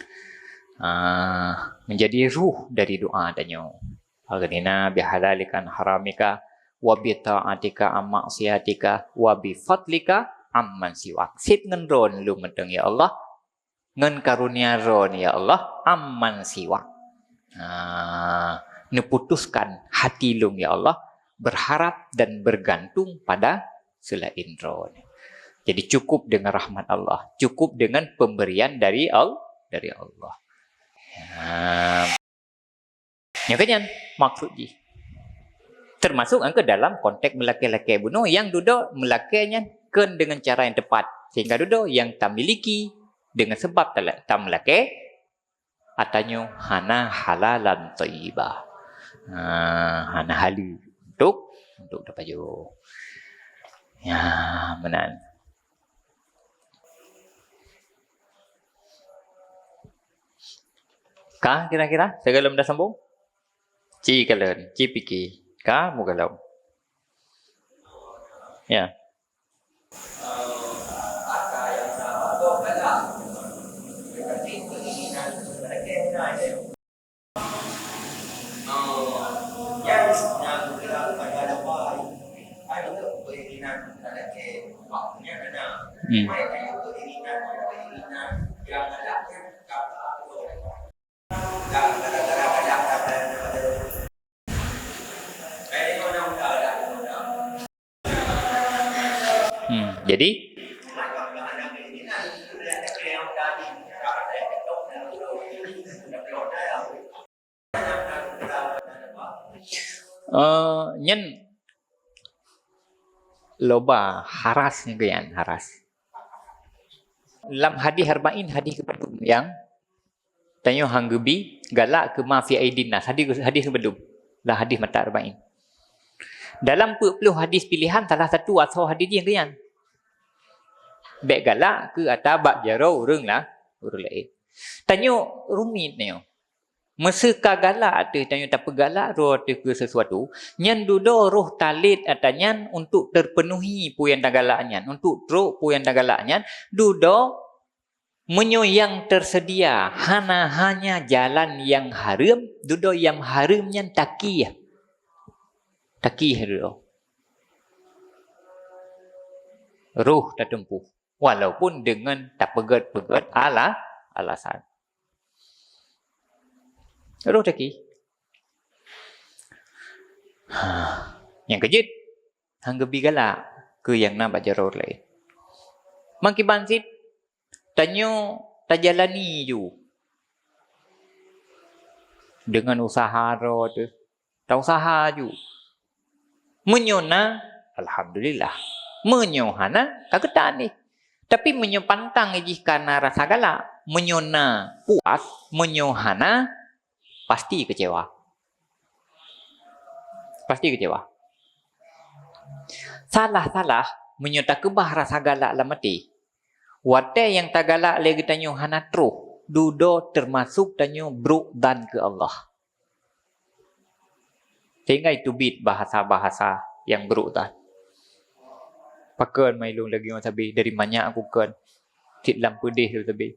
menjadi ruh dari doa danyo. Aganina bihalalikan haramika wa bi ta'atika am maksiatika wa bi fadlika amman siwak. Sit ngen ron lu menteng ya Allah. Ngen karunia ron ya Allah amman siwak. Neputuskan hati lum ya Allah berharap dan bergantung pada selain ron. Jadi cukup dengan rahmat Allah, cukup dengan pemberian dari Allah. Yang kenyan maksud ji. Termasuk ke dalam konteks melaki-laki bunuh yang duduk melakainya ken dengan cara yang tepat. Sehingga duduk yang tak miliki dengan sebab tak melaki atanya hana halalan thayyibah. Hana halu untuk dapat jo. Ya, benar. Kah kira-kira segalum dah sambung? Ci kalen, ci piki. Kah mu galau? Ya. Jadi nyen loba harasnya gyan haras. Dalam hadis arba'in hadis kebedum yang tanyo hanggebi galak ke mafi aidin nas hadis kebedum lah hadis mata arba'in. Dalam 40 hadis pilihan salah satu asal hadis yang gyan. Bek galak ke atau bak jaro urang lah urang lain. Tanyo rumit nyo. Masa ka galak tu tanyo tak pegalak roh tu ke sesuatu, nyan dudo roh talit atanyan untuk terpenuhi pu yang tagalak nyan, untuk truk pu yang tagalak nyan, dudo menyo yang tersedia hanya jalan yang haram, dudo yang haram nyan takiyah. Takiyah dudo. Roh tak tempuh. Walaupun dengan tak pegat-pegat alasan. Roh taki. Yang kejut, hanggebi galak ke yang nak baca roh lain. Mangkiban sit, tanyo tajalani ju. Dengan usaha roh tu. Tak usaha ju. Menyona, alhamdulillah. Menyohana, kagetan ni. Tapi menyopantang jika rasa galak, menyona puas, menyohana pasti kecewa. Pasti kecewa. Salah menyota kebah rasa galak lah mati. Wate yang tak galak lagi tanyo hana truh, dudo termasuk tanyo bruk dan ke Allah. Sehingga itu bit bahasa-bahasa yang bruk dan. Pakan mailung lagi orang sabi dari banyak aku kan tit lam pedih tu sabi.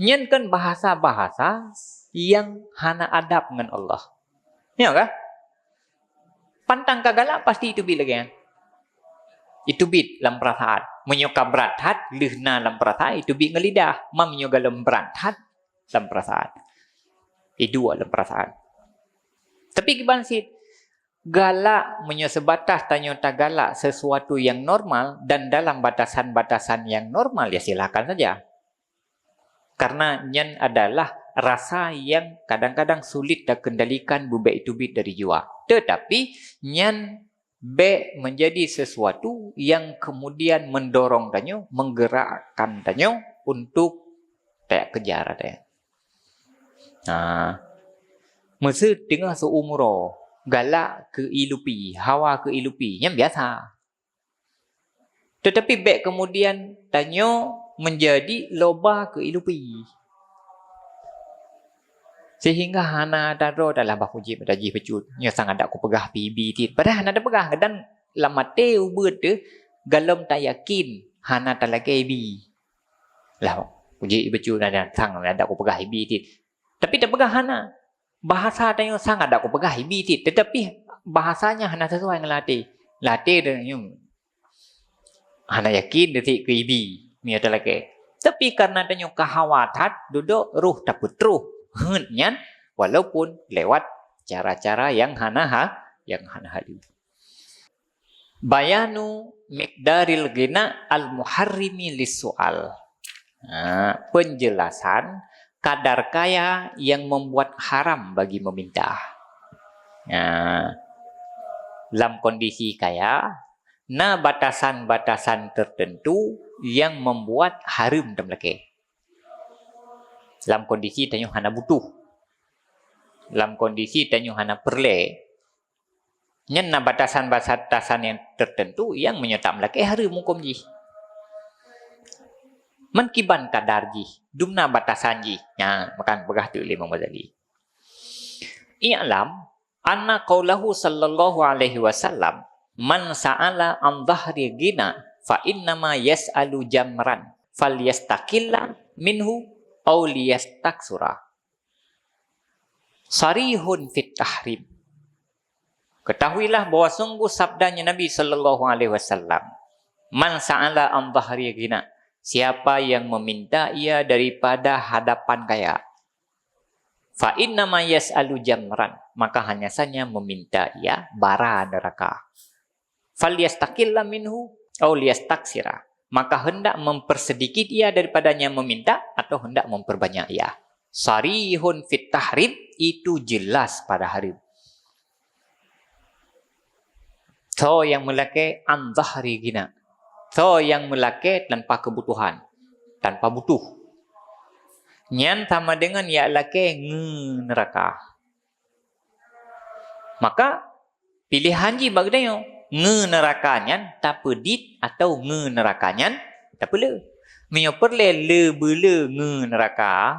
Nyen kan bahasa-bahasa yang hana adab dengan Allah. Ya kah? Pantang kagalak pasti itu bit lagi kan. Itu bit dalam perasaan. Menyoka berat hat lihna dalam perasaan itu bit ngelidah. Mam menyoka dalam berat hat dalam perasaan. Itu dalam perasaan. Tapi kiban sit galak menyesebatas tanya tak galak sesuatu yang normal dan dalam batasan-batasan yang normal ya silakan saja. Karena nyen adalah rasa yang kadang-kadang sulit terkendalikan bubek itu bit dari jiwa. Tetapi nyen be menjadi sesuatu yang kemudian mendorong tanyo, menggerakkan tanyo untuk tak kejar ada. Masa tengah seumur galak ke ilupi, hawa ke ilupi, yang biasa. Tetapi baik kemudian tanya menjadi loba ke ilupi. Sehingga hana daro dalam bahuji badaji pecut. Nya sang ada ku pegah PB tit. Padahal hana ada pegah dan lamate ubet tu galom tak yakin hana talake bi. Lah uji pecut ada sang ada ku pegah bi tit. Tapi tak pegah hana. Bahasa tanya sang ada ku pegah bi tit. Tetapi bahasanya hana sesuai dengan latih. Latih tu hana yakin detik ke ibi mi ada lagi. Tapi karena tanya kehawatan duduk ruh tak petruh. Nyan walaupun lewat cara-cara yang hana halu. Bayanu miqdaril ghina al-muharrimi lis-su'al. Penjelasan kadar kaya yang membuat haram bagi meminta. Dalam kondisi kaya, batasan-batasan tertentu yang membuat haram dalam laki. Dalam kondisi tanya hana butuh. Dalam kondisi tanya hana perle. Nyana batasan-batasan yang tertentu yang menyertai laki haram hukum ji. Menkiban kadar ji, dumna batasan ji. Makan pegah tu Imam Ghazali. I'lam anna qaulahu sallallahu alaihi wasallam man sa'ala an dhahri ghina fa innama yas'alu jamran falyastaqilla minhu aw liyastaksura. Sarihun fit tahrim. Ketahuilah bahawa sungguh sabdanya Nabi sallallahu alaihi wasallam, man sa'ala an dhahri ghina, siapa yang meminta ia daripada hadapan kaya, fa innama yas'alu jamran, maka hanya saja meminta ia bara neraka. Falyastaqilla minhu aw liyastaksira, maka hendak mempersedikit ia daripadanya meminta atau hendak memperbanyak ia. Sarihun fit tahrim, itu jelas pada haram. So yang melake an dhahri ghina, so yang melake tanpa kebutuhan, tanpa butuh. Nyan sama dengan ya lake neraka. Maka pilihan ji bagdanya nerakanya tak pedit atau nerakanya tak perlu. Menyo perle le bele neraka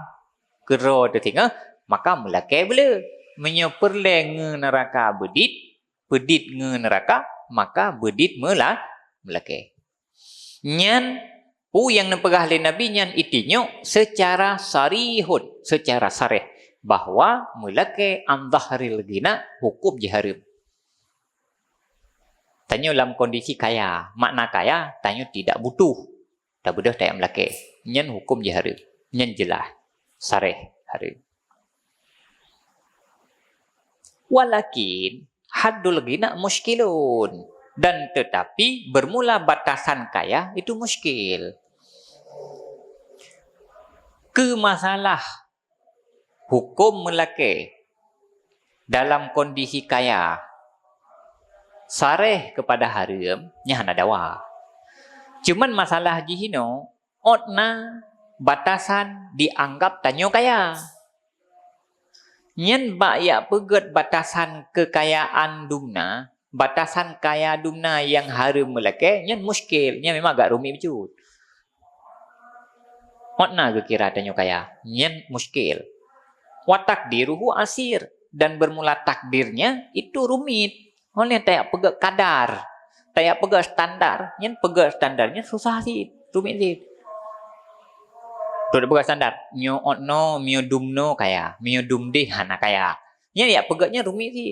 kero tu tengah maka melake bele. Menyo perle neraka bedit pedit neraka maka bedit melake. Nyan pu yang nepegah le Nabi nyan itinyo secara sarihun, secara sarih bahwa melake an dhahril ghina hukum jiharim. Tanya dalam kondisi kaya, makna kaya, tanya tidak butuh. Tak butuh tak melake. Nyan hukum jiharim. Nyan jelas. Sarih harim. Walakin haddul ghina muskilun. Dan tetapi bermula batasan kaya itu muskil. Kemasalah hukum melake dalam kondisi kaya sareh kepada haram nya hana dawa. Cuman masalah jihino otna batasan dianggap tanyo kaya. Nyen ba ya peget batasan kekayaan dumna, batasan kaya dumna yang haram melake nyen muskil, nya memang agak rumit becut. Otna ke kira tanyo kaya, nyen muskil. Wa takdiruhu asir, dan bermula takdirnya itu rumit. Oleh tak pegang kadar, tak pegang standar, yang pegang standarnya susah sih, rumit sih. Tak pegang standar, mio otno, mio dumno kaya, mio dumde hana kaya. Yang ya pegangnya rumit sih.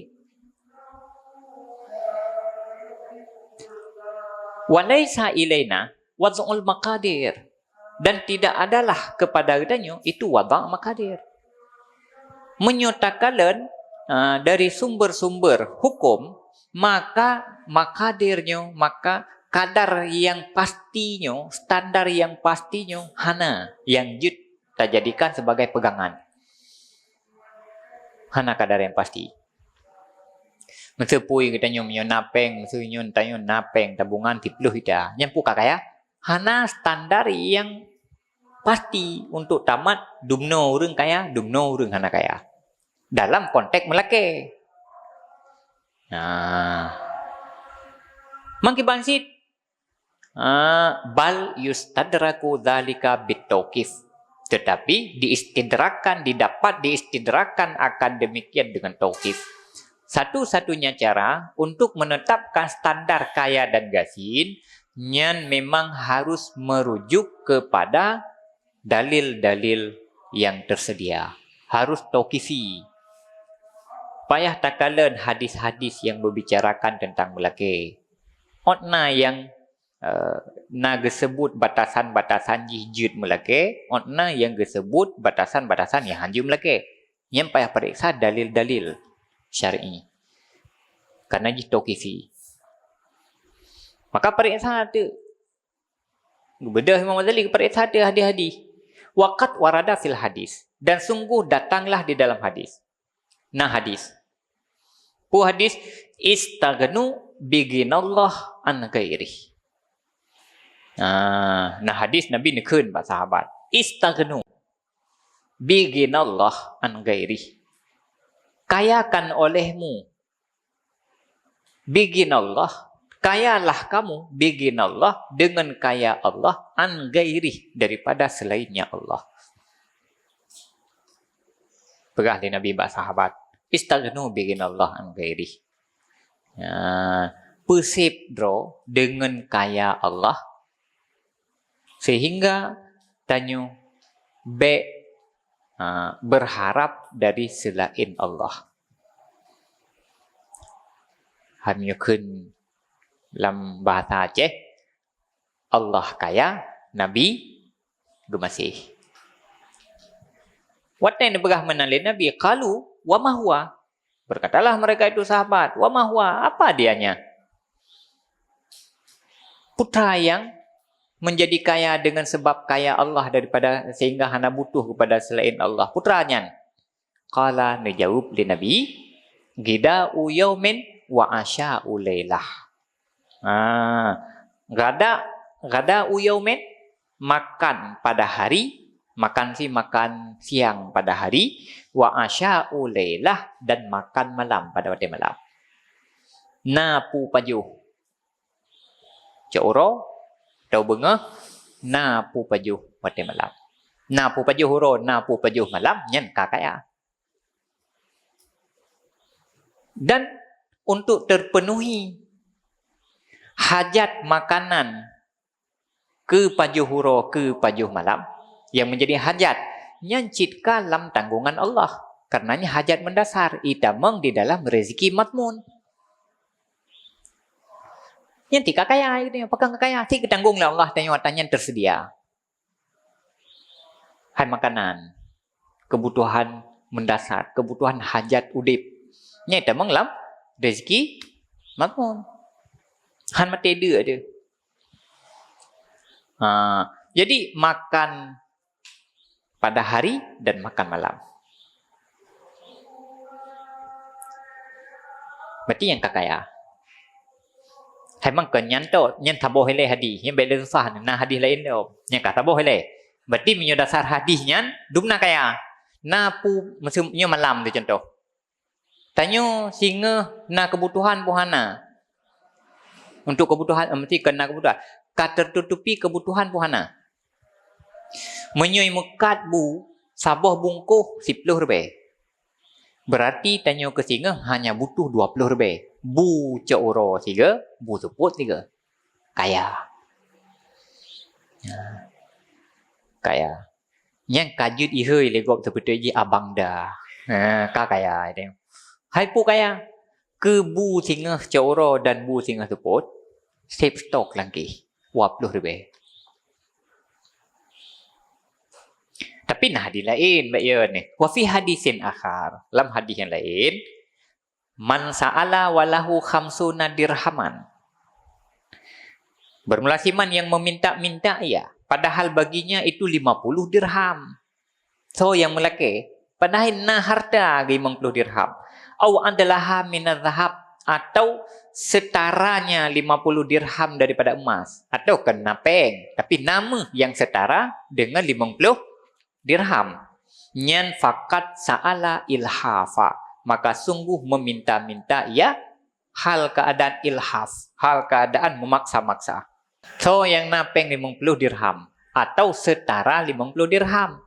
Walaisa ilaina wad'ul maqadir, dan tidak adalah kepada kita itu wada' maqadir. Menyatakan dari sumber-sumber hukum, maka makadirnya, maka kadar yang pastinya, standar yang pastinya hana yang jud tak jadikan sebagai pegangan. Hana kadar yang pasti. Masa pui kita nyom napeng, masa nyon tanyo napeng tabungan 30 ida. Yang puka kaya hana standar yang pasti untuk tamat dumno urang kaya, dumno urang hana kaya. Dalam konteks Melaka. Mangki bangsit bal yustadraku dzalika bitauqif. Tetapi didapat diistidrakan akan demikian dengan tauqif. Satu-satunya cara untuk menetapkan standar kaya dan gasin yang memang harus merujuk kepada dalil-dalil yang tersedia. Harus tauqifi. Payah takalan hadis-hadis yang berbicarakan tentang Melaka. Otna yang gesebut batasan-batasan jihjud Melaka, otna yang gesebut batasan-batasan yang hanju Melaka. Yang payah periksa dalil-dalil syar'i. Karena jih tauqifi. Maka periksa tu. Bedah Imam Ghazali periksa tu hadis-hadis. Waqat warada fil hadis. Dan sungguh datanglah di dalam hadis. Nah hadis. Pu hadis istaghnu biginallah an ghairi. Nah hadis Nabi nekeun pak sahabat. Istaghnu biginallah an ghairi. Kayakan olehmu biginallah, kayalah kamu biginallah dengan kaya Allah an ghairi daripada selainnya Allah. Pegah di Nabi pak sahabat. Istaghnu biginallah an ghairi. Persip draw dengan kaya Allah sehingga tanyo berharap dari selain Allah. Hamyukun dalam bahasa Aceh Allah kaya, Nabi gemasih. Watain begah menalin Nabi qalu wa ma huwa. Berkatalah mereka itu sahabat, wa ma huwa, apa dianya? Putra yang menjadi kaya dengan sebab kaya Allah daripada sehingga hana butuh kepada selain Allah. Putranya. Qala najawab li Nabi, gida'u yaumin wa asya'u lailah. Gada uyaumin, makan pada hari, makan siang pada hari, wa asya'u lailah, dan makan malam pada waktu malam. Napu pajuh. Coro tau bengah napu pajuh waktu malam. Napu pajuh huro, napu pajuh malam nyen kakaya. Dan untuk terpenuhi hajat makanan ke pajuh huro ke pajuh malam yang menjadi hajat nyancit kalam tanggungan Allah. Karenanya hajat mendasar itameng di dalam rezeki matmun. Yang tika kaya itu pegang kaya ti ketanggung lah Allah tanya tersedia. Hai makanan, kebutuhan mendasar, kebutuhan hajat udip. Nya itameng lam rezeki matmun. Han mate dia ada. Jadi makan pada hari dan makan malam. Berarti yang kakaya. Memang kenyanto, yang taboh hele hadis, yang bela susah, nah hadis lain dia, yang kata taboh hele. Berarti menyo dasar hadisnya, dumna kaya. Na pu maksudnya malam tu contoh. Tanyo singa na kebutuhan buhana. Untuk kebutuhan mesti kena kebutuhan. Tertutupi kebutuhan buhana. Menyoi mekat bu sabah bungkuh 10 lebih. Berarti tanyo ke singa hanya butuh 20 lebih. Bu ceuro 3, bu suput 3. Kaya. Kaya. Yang kajut ihoi legop seperti abang dah. Kaya itu. Hai pu kaya. Ke bu singa ceuro dan bu singa suput. Save stock lagi. 20 lebih. Tapi nah hadis lain mbak Yon ni. Wa fi hadisin akhar. Dalam hadis yang lain, man sa'ala walahu khamsuna dirhaman. Bermula siman yang meminta-minta ya, padahal baginya itu 50 dirham. So yang melake, padahal na harta 50 dirham. Au adalah minadh dhahab, atau setaranya 50 dirham daripada emas. Atau kena peng. Tapi nama yang setara dengan 50 dirham. Nyan fakat sa'ala ilhafa. Maka sungguh meminta-minta ya hal keadaan ilhaf. Hal keadaan memaksa-maksa. So yang napeng 50 dirham. Atau setara 50 dirham.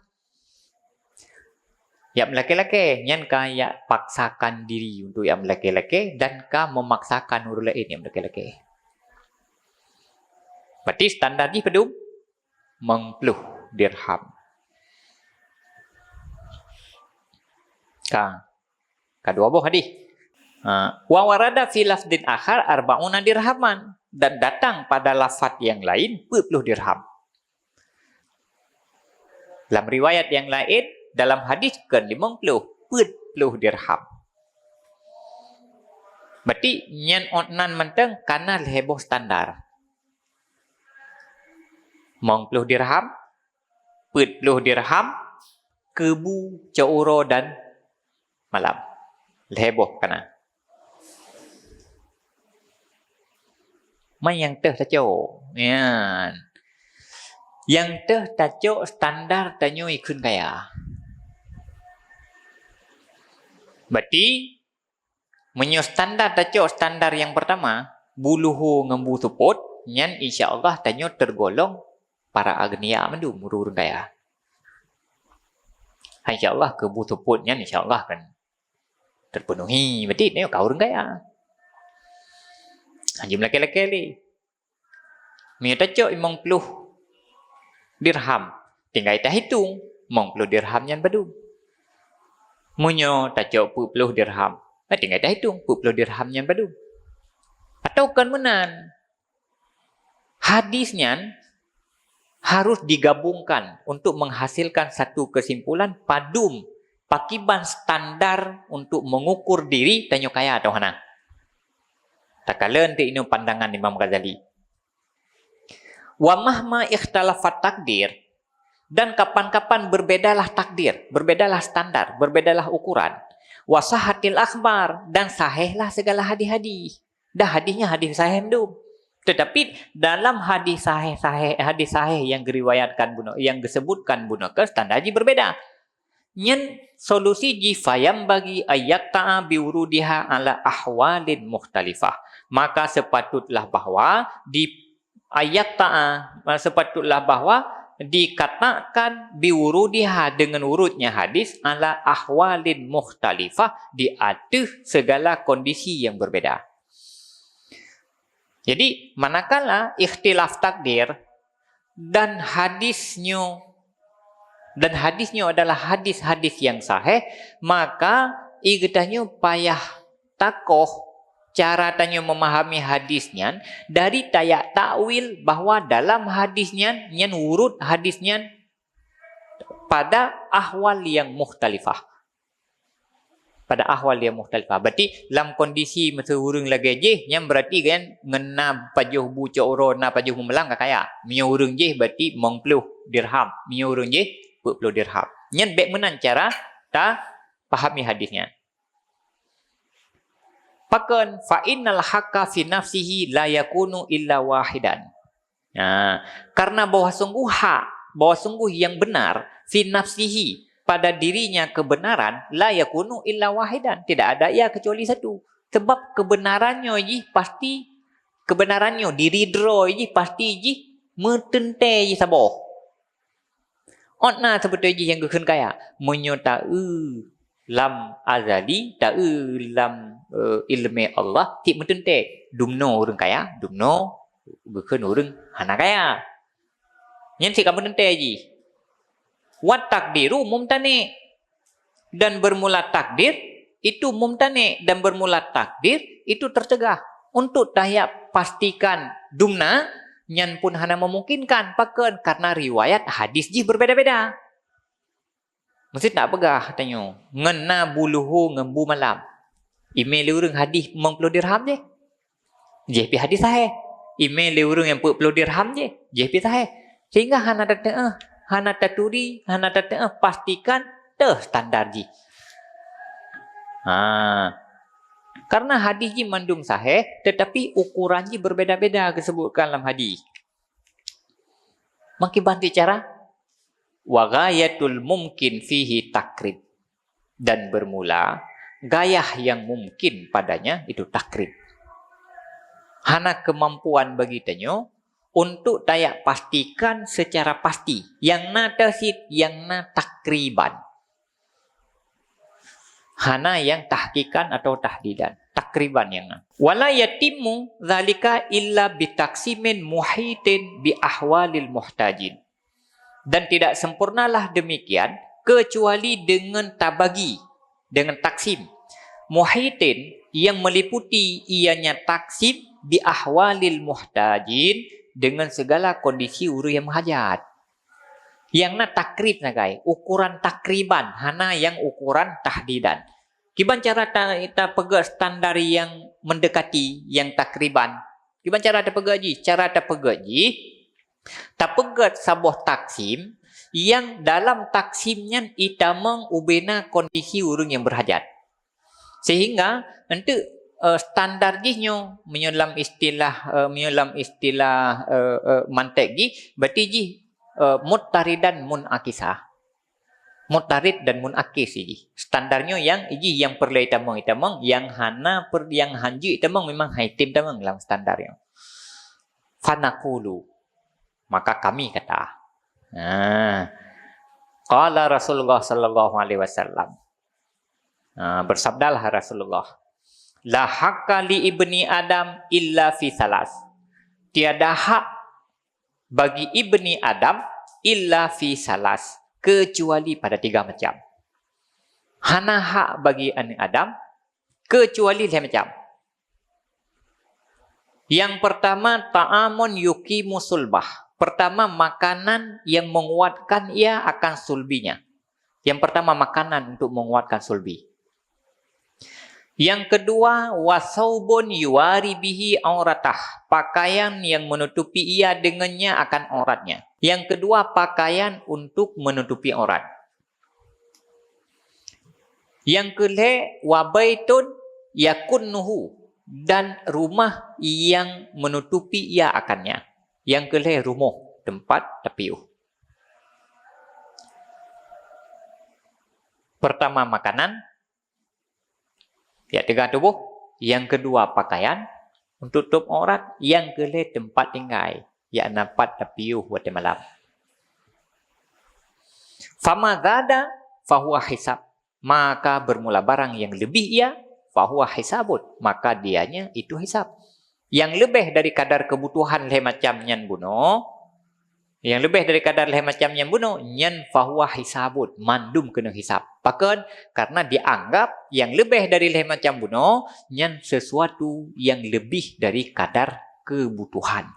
Yang laki-laki, yang kaya paksakan diri untuk yang laki-laki dan ka memaksakan orang lain yang laki-laki. Berarti standar ni pedum 50 dirham. Kedua buah hadis. Wa warada fi lafdin akhar arba'una dirhaman, dan datang pada lafaz yang lain 40 dirham. Dalam riwayat yang lain dalam hadis ke-50 40 dirham. Berarti nyan onan menteng kana leheboh standar. 50 dirham, 40 dirham, kebu, cauro dan malam. Leheboh kana. Mai yang teh taco. Yan. Yang teh taco standar tanyo ikun kaya. Berarti menyo standar taco standar yang pertama buluhu ngembu tuput nyan insyaallah tanyo tergolong para agnia mendu mururun kaya. Insyaallah kebu tuput nyan insyaallah kan terpenuhi. Berarti tanyo kau urang kaya. Anjim laki-laki ni. Menyo taco 50 dirham. Tinggal kita hitung 50 dirham nyan badu. Munyo taco 40 dirham. Tinggal dah hitung 40 dirham yang badu. Atau kan menan. Hadisnya harus digabungkan untuk menghasilkan satu kesimpulan padum pakiban standar untuk mengukur diri tanyo kaya atau hana. Takalen ti inu pandangan Imam Ghazali. Wa mahma ikhtalafat takdir, dan kapan-kapan berbedalah takdir, berbedalah standar, berbedalah ukuran. Wasahatil akhbar, dan sahihlah segala hadis-hadis. Dah hadisnya hadis sahih tu. Tetapi dalam hadis sahih yang diriwayatkan yang disebutkan bunaka standar ji berbeda. Nyen solusi ji fayam bagi ayat ta'a biurudiha ala ahwalin mukhtalifah. Maka sepatutlah bahwa di ayat ta'a sepatutlah bahwa dikatakan biwurudiha dengan urutnya hadis ala ahwalin mukhtalifah di atas segala kondisi yang berbeda. Jadi manakala ikhtilaf takdir dan hadisnya adalah hadis-hadis yang sahih, maka igtanya payah takoh cara tanya memahami hadisnya dari tayak takwil bahwa dalam hadisnya nyan urut hadisnya pada ahwal yang mukhtalifah. Pada ahwal yang mukhtalifah. Berarti dalam kondisi masa urang lagi je yang berarti kan ngena pajuh buca oro na pajuh memelang kaya. Mio urang je berarti 50 dirham. Mio urang je 40 dirham. Nyan baik menan cara ta pahami hadisnya. Pakan fa innal haqqa fi nafsihi la yakunu illa wahidan. Karena bahwa sungguh yang benar fi nafsihi pada dirinya kebenaran la yakunu illa wahidan, tidak ada ya kecuali satu. Sebab kebenarannya ji pasti kebenarannya diridro ji pasti ji metente ji saboh. Otna sebetulnya ji yang geun kaya menyota lam azali ta'u lam ilmi Allah ti metente dumno urang kaya dumno geun urang hana kaya nyen si kamu tente ji wat takdiru mumtani, dan bermula takdir itu mumtani, dan bermula takdir itu tercegah. Untuk tayak pastikan dumna nyan pun hana memungkinkan paken karena riwayat hadis ji berbeda-beda. Mesti tak pegah tanyo. Ngena buluhu ngembu malam. Email urang hadis 50 dirham je. JP hadis sahih. Email urang yang 40 dirham je. JP sahih. Sehingga hana datang hana taturi, hana datang pastikan teh standar ji. Karena hadis ni mandum sahih, tetapi ukurannya berbeza-beza disebutkan dalam hadis. Maka bantu cara wa ghayatul mumkin fihi takrib, dan bermula gayah yang mungkin padanya itu takrib. Hana kemampuan bagi tanyo untuk tayak pastikan secara pasti yang na tasid yang na takriban. Hana yang tahkikan atau tahdidan, takriban yang na. Wala yatimmu zalika illa bitaksimin muhitin bi ahwalil muhtajin. Dan tidak sempurnalah demikian kecuali dengan tabagi, dengan taksim. Muhitin yang meliputi ianya taksim bi ahwalil muhtajin, dengan segala kondisi orang yang menghajat. Yang na takrib nagai, ukuran takriban, hana yang ukuran tahdidan. Kiban cara kita pegang standar yang mendekati yang takriban. Kiban cara kita pegang ji, cara kita pegang ji, tak pegat sebuah taksim yang dalam taksimnya kita mengubena kondisi orang yang berhajat. Sehingga nanti standar gihnya menyelam istilah mantek gi berarti ji muttarid dan munakisah. Muttarid dan munakis ji. Standarnya yang ji yang perlu itamang yang hana yang hanji itamang memang haitim tamang dalam standarnya. Fanaqulu, maka kami kata, qala Rasulullah sallallahu alaihi wasallam, bersabdalah Rasulullah, la haqqa li ibni Adam illa fi salas. Tiada hak bagi ibni Adam illa fi salas, kecuali pada 3 macam. Hana hak bagi anak Adam kecuali 3 macam. Yang pertama, ta'amun yuqimu sulbah. Pertama, makanan yang menguatkan ia akan sulbinya. Yang pertama, makanan untuk menguatkan sulbi. Yang kedua, wasaubun yuwari bihi auratah. Pakaian yang menutupi ia dengannya akan auratnya. Yang kedua, pakaian untuk menutupi aurat. Yang kelima, wabaitun yakunnuhu, dan rumah yang menutupi ia akannya. Yang kelima, rumah, tempat tapiuh. Pertama, makanan. Ya, tegak tubuh. Yang kedua, pakaian untuk tutup aurat. Yang kelima, tempat tinggal. Ya, nampak tapiuh waktu malam. Fama zada fahuwa hisab. Maka bermula barang yang lebih ia, fahuwa hisabut, maka dianya itu hisab. Yang lebih dari kadar kebutuhan leh macam nyan buno, yang lebih dari kadar leh macam nyan buno, nyan fahuwa hisabut, mandum kena hisab. Bahkan karena dianggap yang lebih dari leh macam buno, nyan sesuatu yang lebih dari kadar kebutuhan.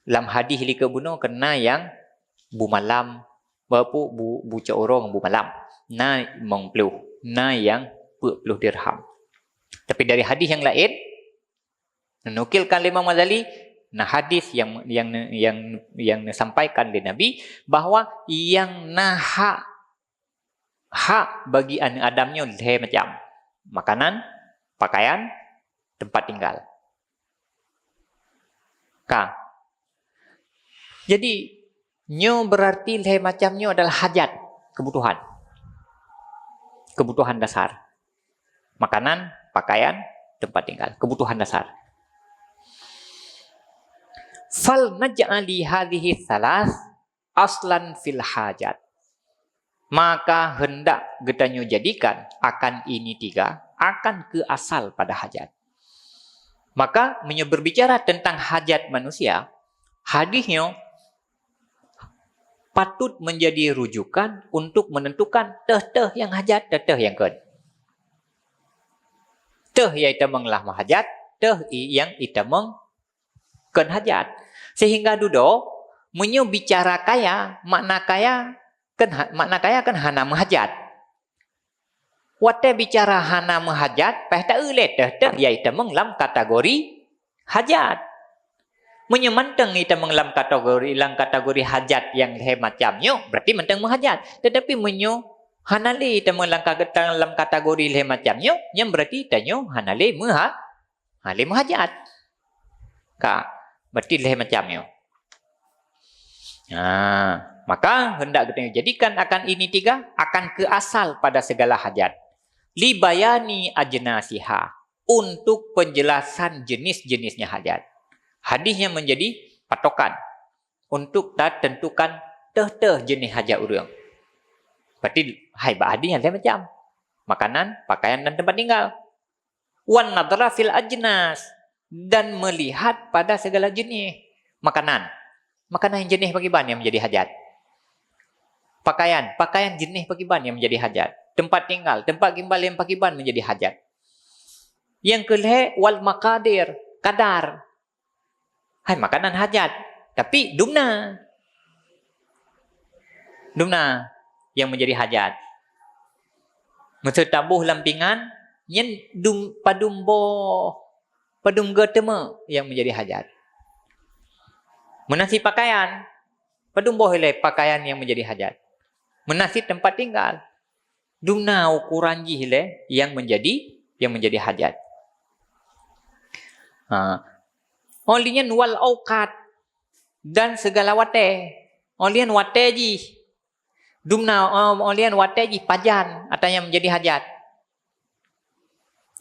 Dalam hadis li ke buno kena yang bu malam, bu caorong bu malam. Na mengpluh, na yang 40 dirham. Tapi dari hadis yang lain, menukilkan Imam Ghazali, nah hadis yang disampaikan oleh Nabi bahwa yang hak bagi anak Adamnya leh macam makanan, pakaian, tempat tinggal. Jadi nyo berarti leh macamnya adalah hajat, kebutuhan. Kebutuhan dasar. Makanan, pakaian, tempat tinggal. Kebutuhan dasar. Fal naj'ali hadhihi salas aslan fil hajat. Maka hendak getanyo jadikan akan ini 3 akan ke asal pada hajat. Maka berbicara tentang hajat manusia, hadisnya patut menjadi rujukan untuk menentukan teh yang hajat, teh yang ken. Teh yang kita menglah hajat, teh yang kita ken hajat. Sehingga dudo bicara kaya, makna kaya kan hana menghajat. Wate bicara hana menghajat, peh tak ulet teh yang kita menglam kategori hajat. Menyemantang kita mengelam kategori hajat yang leh macamnya, berarti mentang menghajat. Tetapi Hanale temu dalam kategori leh macamnya, yang berarti tanyo hanale hale muhajat. Berarti leh macamnya. Maka hendak kita jadikan akan ini tiga akan ke asal pada segala hajat. Libayani ajnasiha, untuk penjelasan jenis-jenisnya hajat. Hadisnya menjadi patokan untuk tak tentukan jenis hajat orang. Berarti hadis yang macam makanan, pakaian dan tempat tinggal. Wan nadra fil ajnas, dan melihat pada segala jenis makanan. Makanan yang jenis bagaimana yang menjadi hajat. Pakaian jenis bagaimana yang menjadi hajat. Tempat tinggal, tempat gimbal yang bagaimana menjadi hajat. Yang kelih wal maqadir, kadar. Makanan hajat, tapi dumna yang menjadi hajat. Masa tabuh lampingan, yang padum getema yang menjadi hajat. Menasi pakaian, padum boleh pakaian yang menjadi hajat. Menasi tempat tinggal, dumna ukuran jihile yang menjadi hajat. Olian wal auqat, dan segala wate. Olian wate ji. Dumna olian wate ji pajan atau yang menjadi hajat.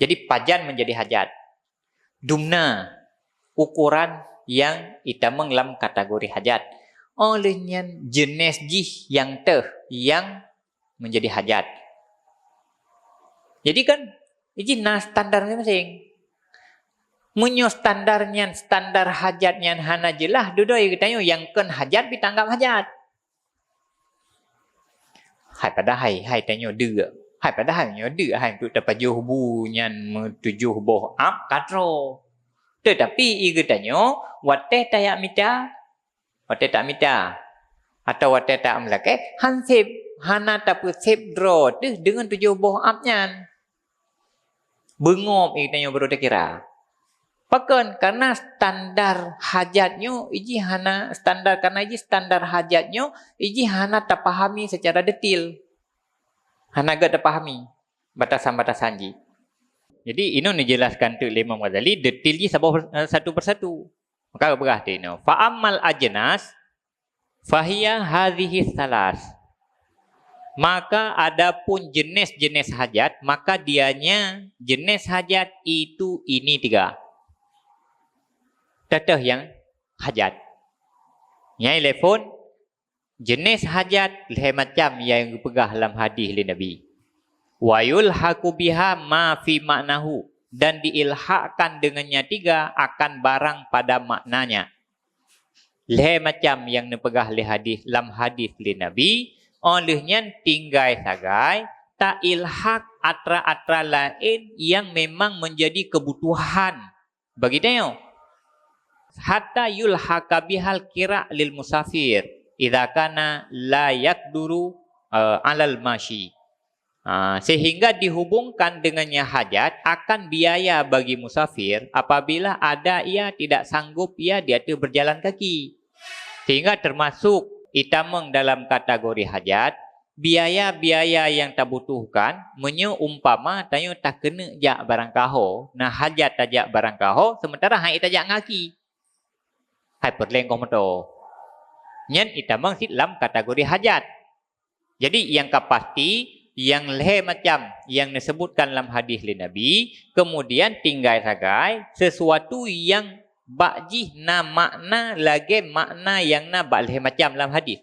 Jadi pajan menjadi hajat. Dumna ukuran yang kita menglam kategori hajat. Olehnya jenis jih yang menjadi hajat. Jadi kan ini standarnya masing. Munyo standar hajatnya hana jelah dudoi katanya yang kan hajat ditanggap hajat. Padahal tanyo dua. Padahal nyo dua tu tapajuh bunyan metujuh boh ap katro. Tetapi katanya wate tayak mita, wate tak mita atau wate tak melake hansip hana tapu sip draw tu dengan tujuh boh apnya. Bengop katanya baru kira. Pakan karena standar hajatnya iji hana standar karena iji standar hajatnya iji hana terpahami secara detail. Hana gak terpahami batasan-batasan ji. Jadi ini dijelaskan tu Imam Ghazali detail ji satu persatu. Maka berarti ini fa ammal ajnas fahiya hadhihi salas. Maka adapun jenis-jenis hajat, maka dianya jenis hajat itu ini tiga. Tatah yang hajat. Yang telefon jenis hajat leh macam yang pegah dalam hadis li Nabi. Wa yulhaqu biha ma fi maknahu, dan diilhakkan dengannya tiga akan barang pada maknanya. Leh macam yang nepegah li hadis dalam hadis li Nabi, olehnya tinggai sagai tak ilhak atra-atra lain yang memang menjadi kebutuhan bagi dia. Hatta yulhaka bihal kira' lil musafir idza kana la yaqduru alal mashi. Sehingga dihubungkan dengannya hajat akan biaya bagi musafir apabila ada ia tidak sanggup dia tu berjalan kaki. Sehingga termasuk itameng dalam kategori hajat biaya-biaya yang tak butuhkan menyeumpama tayo tak kena jak barang kaho, nah hajat tajak barang kaho sementara hang tajak ngaki. Hai perleng komoto. Nyen itamang sit dalam kategori hajat. Jadi yang kapasti yang leh macam yang disebutkan dalam hadis li Nabi, kemudian tinggal sagai sesuatu yang bakjih na makna lagi makna yang na bak leh macam dalam hadis.